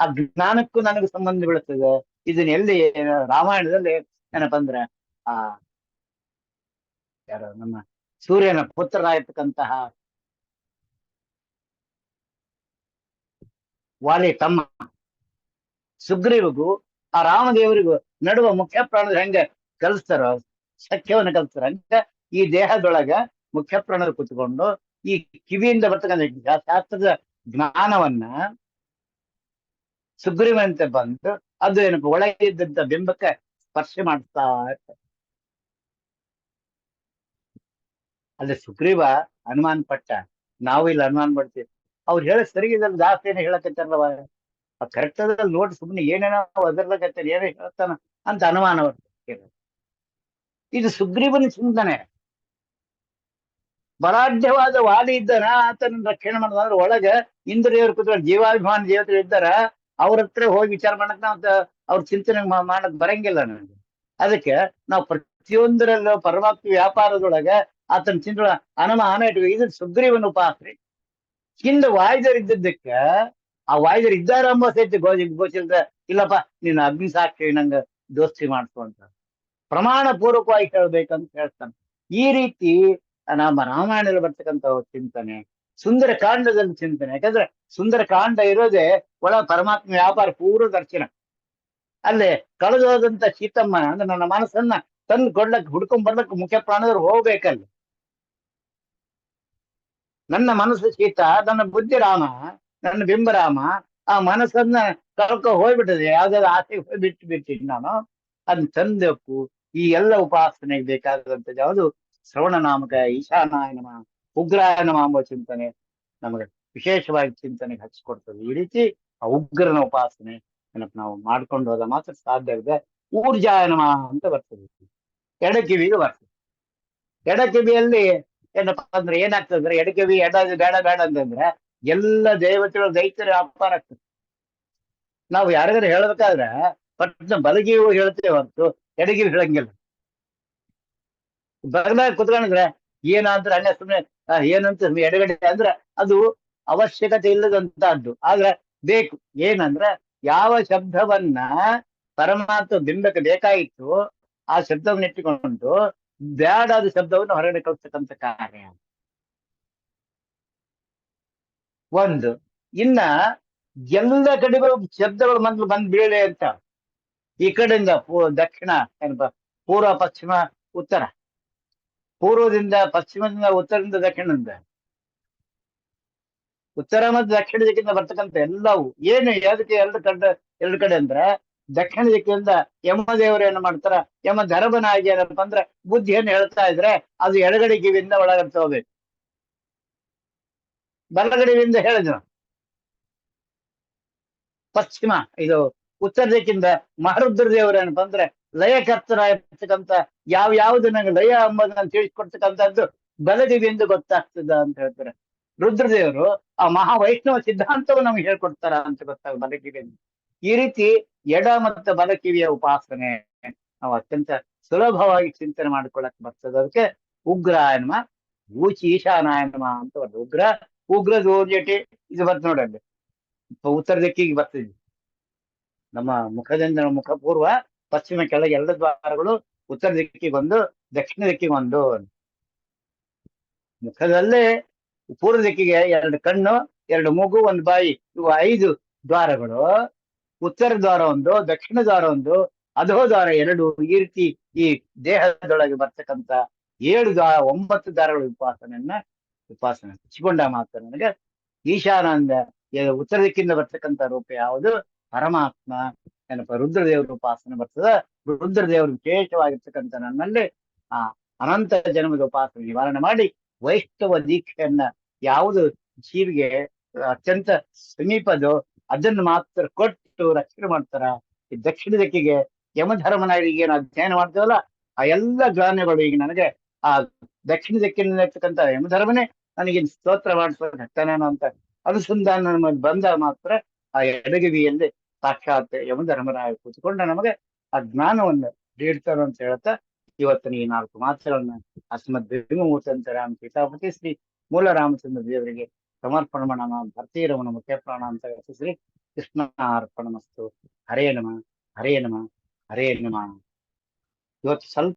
ಆ ಜ್ಞಾನಕ್ಕೂ ನನಗೆ ಸಂಬಂಧ ಬೀಳುತ್ತದೆ. ಇದನ್ನ ಎಲ್ಲಿ ರಾಮಾಯಣದಲ್ಲಿ ಏನಪ್ಪ ಅಂದ್ರೆ ಆ ಯಾರು ನಮ್ಮ ಸೂರ್ಯನ ಪುತ್ರರಾಗಿರ್ತಕ್ಕಂತಹ ವಾಲಿ ತಮ್ಮ ಸುಗ್ರೀವಿಗೂ ಆ ರಾಮದೇವರಿಗೂ ನಡುವ ಮುಖ್ಯ ಪ್ರಾಣದ ಹೆಂಗ ಕಲಿಸ್ತಾರ, ಸಖ್ಯವನ್ನು ಕಲಿಸ್ತಾರ. ಹಂಗ ಈ ದೇಹದೊಳಗ ಮುಖ್ಯ ಪ್ರಾಣದ ಕುತ್ಕೊಂಡು ಈ ಕಿವಿಯಿಂದ ಬರ್ತಕ್ಕಂಥ ಶಾಸ್ತ್ರದ ಜ್ಞಾನವನ್ನ ಸುಗ್ರೀವಂತೆ ಬಂದು ಅದು ಏನಪ್ಪ ಒಳಗೆ ಇದ್ದಂತ ಬಿಂಬಕ್ಕೆ ಸ್ಪರ್ಶ ಮಾಡ್ತಾ ಇರ್ತಾರೆ. ಅಲ್ಲಿ ಸುಗ್ರೀವ ಅನುಮಾನ ಪಟ್ಟ, ನಾವು ಇಲ್ಲಿ ಅನುಮಾನ ಪಡ್ತೀವಿ. ಅವ್ರು ಹೇಳ ಸರಿಗಿದಲ್ಲಿ ಜಾಸ್ತಿ ಏನ ಹೇಳಕತ್ತಾರವ, ಕರೆಕ್ಟ್ ಅದ್ರಲ್ಲಿ ನೋಡಿ ಸುಮ್ಮನೆ ಏನೇನೋ ಅದರ್ಲಕತ್ತಾರ, ಏನೇ ಹೇಳ್ತಾನ ಅಂತ ಅನುಮಾನ ಬರ್ತದೆ. ಇದು ಸುಗ್ರೀವನ ಚಿಂತನೆ. ಬಲಾಢ್ಯವಾದ ವಾಲಿ ಇದ್ದಾನ, ಆತನ ರಕ್ಷಣೆ ಮಾಡೋದಂದ್ರೆ ಒಳಗ ಇಂದ್ರಿಯವ್ರು ಕೂತ್ಕೊಂಡು ಜೀವಾಭಿಮಾನ ದೇವತೆಗಳು ಇದ್ದಾರ, ಅವ್ರ ಹತ್ರ ಹೋಗಿ ವಿಚಾರ ಮಾಡಕ್ ನಾವು ಅವ್ರ ಚಿಂತನೆ ಮಾಡಕ್ ಬರಂಗಿಲ್ಲ ನನಗೆ. ಅದಕ್ಕೆ ನಾವು ಪ್ರತಿಯೊಂದರಲ್ಲೂ ಪರಮಾತ್ಮ ವ್ಯಾಪಾರದೊಳಗ ಆತನ ಚಿಂತ ಹನುಮ ಆನೆ ಇಟ್ಕೊ ಇದು ಸುಗ್ರೀವನ ಉಪಾಸನೆ. ಹಿಂದೆ ವಾಯುದೇವರಿದ್ದಕ್ಕೆ ಆ ವಾಯುದೇವರು ಇದ್ದಾರ ಎಂಬ ಸಹಿತ ಗೋಚರಿಸಿದ ಇಲ್ಲಪ್ಪ ನೀನು ಅಗ್ನಿ ಸಾಕ್ಷಿ ನಂಗ ದೋಸ್ತಿ ಮಾಡ್ಕೊ ಅಂತ ಪ್ರಮಾಣ ಪೂರ್ವಕವಾಗಿ ಹೇಳ್ಬೇಕಂತ ಹೇಳ್ತಾನೆ. ಈ ರೀತಿ ನಮ್ಮ ರಾಮಾಯಣದಲ್ಲಿ ಬರ್ತಕ್ಕಂಥ ಚಿಂತನೆ, ಸುಂದರ ಕಾಂಡದಲ್ಲಿ ಚಿಂತನೆ. ಯಾಕಂದ್ರೆ ಸುಂದರ ಕಾಂಡ ಇರೋದೇ ಒಳ ಪರಮಾತ್ಮ ವ್ಯಾಪಾರ ಪೂರ್ವ ದರ್ಶನ. ಅಲ್ಲೇ ಕಳೆದು ಹೋದಂತ ಸೀತಮ್ಮ ಅಂದ್ರೆ ನನ್ನ ಮನಸ್ಸನ್ನ ತಂದು ಕೊಡ್ಲಕ್ ಹುಡ್ಕೊಂಡ್ ಬರ್ಲಕ್ ಮುಖ್ಯ ಪ್ರಾಣದವ್ರು ಹೋಗ್ಬೇಕಲ್ಲ. ನನ್ನ ಮನಸ್ಸು ಸೀತ, ನನ್ನ ಬುದ್ಧಿ ರಾಮ, ನನ್ನ ಬಿಂಬ ರಾಮ. ಆ ಮನಸ್ಸನ್ನ ಕಳ್ಕೊ ಹೋಗ್ಬಿಟ್ಟದೆ, ಯಾವ್ದಾದ್ರು ಆಸೆ ಬಿಟ್ಟಿನಿ ನಾನು. ಅದನ್ನ ತಂದೆಪ್ಪು ಈ ಎಲ್ಲ ಉಪಾಸನೆಗೆ ಬೇಕಾದಂಥದ್ದು ಯಾವುದು ಶ್ರವಣ ನಾಮಕ ಈಶಾನಾಯ ನಮ ಉಗ್ರಾಯ ನಮ ಎಂಬ ಚಿಂತನೆ ನಮಗೆ ವಿಶೇಷವಾಗಿ ಚಿಂತನೆಗೆ ಹಚ್ಚಿಕೊಡ್ತದೆ. ಈ ರೀತಿ ಆ ಉಗ್ರನ ಉಪಾಸನೆ ಏನಪ್ಪ ನಾವು ಮಾಡ್ಕೊಂಡು ಹೋದ ಮಾತ್ರ ಸಾಧ್ಯ ಇದೆ. ಊರ್ಜಾಯ ನಮ ಅಂತ ಬರ್ತದೆ, ಎಡಕಿವಿಗೆ ಬರ್ತದೆ. ಎಡಕಿವಿಯಲ್ಲಿ ಏನಪ್ಪಾ ಅಂದ್ರೆ ಏನಾಗ್ತದ್ರೆ, ಎಡಕಿವಿ ಬೇಡ ಬೇಡ ಅಂತಂದ್ರೆ ಎಲ್ಲ ದೇವತೆಗಳು ದೈತ್ಯರ ಅಪಾರ ಆಗ್ತದೆ. ನಾವು ಯಾರಿಗಾರು ಹೇಳ್ಬೇಕಾದ್ರೆ ಪಟ್ಟ ಬಲಗಿವು ಹೇಳ್ತೇವೆ ಹೊರತು ಎಡಗಿವಿ ಹೇಳಂಗಿಲ್ಲ. ಬಗಲಾಗ ಕುತ್ಕೊಂಡಿದ್ರೆ ಏನಾದ್ರೆ ಅಣ್ಣ ಸುಮ್ಮನೆ ಏನಂತ ಎಡಗಡೆ ಅಂದ್ರೆ ಅದು ಅವಶ್ಯಕತೆ ಇಲ್ಲದಂತಹದ್ದು. ಆದ್ರೆ ಬೇಕು ಏನಂದ್ರೆ ಯಾವ ಶಬ್ದವನ್ನ ಪರಮಾತ್ಮ ಬಿಂಬಕ್ಕೆ ಬೇಕಾಗಿತ್ತು ಆ ಶಬ್ದವನ್ನು ಇಟ್ಟುಕೊಂಡು ಬ್ಯಾಡಾದ ಶಬ್ದವನ್ನು ಹೊರಗಡೆ ಕಳಿಸ್ತಕ್ಕಂಥ ಕಾರ್ಯ ಒಂದು. ಇನ್ನ ಎಲ್ಲ ಕಡೆಗಳು ಶಬ್ದಗಳು ಮೊದಲು ಬಂದ್ ಬೀಳೆ ಅಂತ ಈ ಕಡೆಯಿಂದ ದಕ್ಷಿಣ ಏನಪ್ಪ ಪೂರ್ವ ಪಶ್ಚಿಮ ಉತ್ತರ, ಪೂರ್ವದಿಂದ ಪಶ್ಚಿಮದಿಂದ ಉತ್ತರದಿಂದ ದಕ್ಷಿಣದಿಂದ, ಉತ್ತರ ಮತ್ತು ದಕ್ಷಿಣ ದಿಕ್ಕಿಂದ ಬರ್ತಕ್ಕಂಥ ಎಲ್ಲವೂ ಏನು ಅದಕ್ಕೆ ಎರಡು ಕಡೆ ಅಂದ್ರೆ ದಕ್ಷಿಣ ದಿಕ್ಕಿಂದ ಯಮದೇವರು ಏನ್ ಮಾಡ್ತಾರ, ಯಮ ಧರ್ಮನಾಗಿ ಏನಪ್ಪ ಅಂದ್ರೆ ಬುದ್ಧಿಯನ್ನು ಹೇಳ್ತಾ ಇದ್ರೆ ಅದು ಎಡಗಡೆ ಕಿವಿಯಿಂದ ಒಳಗಡೆ ಹೋಗ್ಬೇಕು. ಬಲಗಡೆಯಿಂದ ಹೇಳಿದ್ರು ಪಶ್ಚಿಮ ಇದು ಉತ್ತರ ದಿಕ್ಕಿಂದ ಮಹಾರುದ್ರ ದೇವರು ಏನಪ್ಪ ಅಂದ್ರೆ ಲಯಕರ್ತನ ಇರ್ತಕ್ಕಂಥ ಯಾವ್ದು ನಂಗೆ ಲಯ ಎಂಬುದನ್ನು ತಿಳಿಸ್ಕೊಡ್ತಕ್ಕಂಥದ್ದು ಬಲದಿವಿಯಿಂದ ಗೊತ್ತಾಗ್ತದ ಅಂತ ಹೇಳ್ತಾರೆ. ರುದ್ರದೇವರು ಆ ಮಹಾವೈಷ್ಣವ ಸಿದ್ಧಾಂತವು ನಮ್ಗೆ ಹೇಳ್ಕೊಡ್ತಾರ ಅಂತ ಗೊತ್ತಾಗ ಬಲಕಿವಿಯಿಂದ. ಈ ರೀತಿ ಎಡ ಮತ್ತು ಬಲಕಿವಿಯ ಉಪಾಸನೆ ನಾವು ಅತ್ಯಂತ ಸುಲಭವಾಗಿ ಚಿಂತನೆ ಮಾಡ್ಕೊಳಕ್ ಬರ್ತದೆ. ಅದಕ್ಕೆ ಉಗ್ರಾಯ ನಮ ಊಚಿ ಈಶಾನಾಯ ನಮ ಅಂತ ಬರ್ತದೆ. ಉಗ್ರ ಜೋರ್ಜಟಿ ಇದು ಬರ್ತ ನೋಡಲ್ಲಿ ಉತ್ತರ ದಿಕ್ಕಿಗೆ ಬರ್ತಿದ್ವಿ. ನಮ್ಮ ಮುಖದಿಂದ ಮುಖ ಪೂರ್ವ ಪಶ್ಚಿಮ ಕೆಳಗೆ ಎರಡು ದ್ವಾರಗಳು, ಉತ್ತರ ದಿಕ್ಕಿಗೆ ಒಂದು ದಕ್ಷಿಣ ದಿಕ್ಕಿಗೆ ಒಂದು. ಮುಖದಲ್ಲೇ ಪೂರ್ವ ದಿಕ್ಕಿಗೆ ಎರಡು ಕಣ್ಣು, ಎರಡು ಮೂಗು, ಒಂದು ಬಾಯಿ, ಇವು 5 ದ್ವಾರಗಳು. ಉತ್ತರ ದ್ವಾರ ಒಂದು, ದಕ್ಷಿಣ ದ್ವಾರ ಒಂದು, ಅಧೋ ದ್ವಾರ 2. ಈ ರೀತಿ ಈ ದೇಹದೊಳಗೆ ಬರ್ತಕ್ಕಂಥ 9 ದ್ವಾರಗಳ ಉಪಾಸನೆ ಹಚ್ಚಿಕೊಂಡ ಮಾತ್ರ ನನಗೆ ಈಶಾನಂದ ಉತ್ತರ ದಿಕ್ಕಿಂದ ಬರ್ತಕ್ಕಂಥ ರೂಪ ಯಾವುದು ಪರಮಾತ್ಮ ಏನಪ್ಪ ರುದ್ರದೇವರ ಉಪಾಸನೆ ಬರ್ತದೆ. ರುದ್ರದೇವರು ವಿಶೇಷವಾಗಿರ್ತಕ್ಕಂಥ ನನ್ನಲ್ಲಿ ಆ ಅನಂತ ಜನ್ಮದ ಉಪಾಸನೆ ನಿವಾರಣೆ ಮಾಡಿ ವೈಷ್ಣವ ದೀಕ್ಷೆಯನ್ನ ಯಾವುದು ಜೀವಿಗೆ ಅತ್ಯಂತ ಸಮೀಪದೋ ಅದನ್ನು ಮಾತ್ರ ಕೊಟ್ಟು ರಕ್ಷಣೆ ಮಾಡ್ತಾರ. ಈ ದಕ್ಷಿಣ ದಿಕ್ಕಿಗೆ ಯಮಧರ್ಮನಾಗಿ ಏನು ಅಧ್ಯಯನ ಮಾಡ್ತೇವಲ್ಲ ಆ ಎಲ್ಲ ಜ್ಞಾನಗಳು ಈಗ ನನಗೆ ಆ ದಕ್ಷಿಣ ದಿಕ್ಕಿನಲ್ಲಿ ಇರ್ತಕ್ಕಂಥ ಯಮಧರ್ಮನೇ ನನಗೆ ಸ್ತೋತ್ರ ಮಾಡಿಸ್ತಾನೇನೋ ಅಂತ ಅನುಸಂಧಾನ ಬಂದ ಮಾತ್ರ ಆ ಎಡಗಿವಿಯಲ್ಲಿ ಸಾಕ್ಷಾತ್ ಯಮಧರ್ಮರಾಯ ಕೂತ್ಕೊಂಡ ನಮಗೆ ಆ ಜ್ಞಾನವನ್ನು ನೀಡ್ತಾರ ಅಂತ ಹೇಳ್ತಾ ಇವತ್ತಿನ ಈ 4 ಮಾತುಗಳನ್ನ ಅಸ್ಮದ್ ಭೀಮಮೂರ್ತಿ ರಾಮ ಸೀತಾಪತಿ ಶ್ರೀ ಮೂಲ ರಾಮಚಂದ್ರ ದೇವರಿಗೆ ಸಮರ್ಪಣ ಮಾಡೋಣ. ಭರ್ತೀರವನ ಮುಖ್ಯ ಪ್ರಾಣ ಅಂತ ಶ್ರೀ ಕೃಷ್ಣ ಅರ್ಪಣ ಮಸ್ತು. ಹರೇ ನಮ ಹರೇ ನಮ ಹರೇ ನಮ. ಇವತ್ತು ಸ್ವಲ್ಪ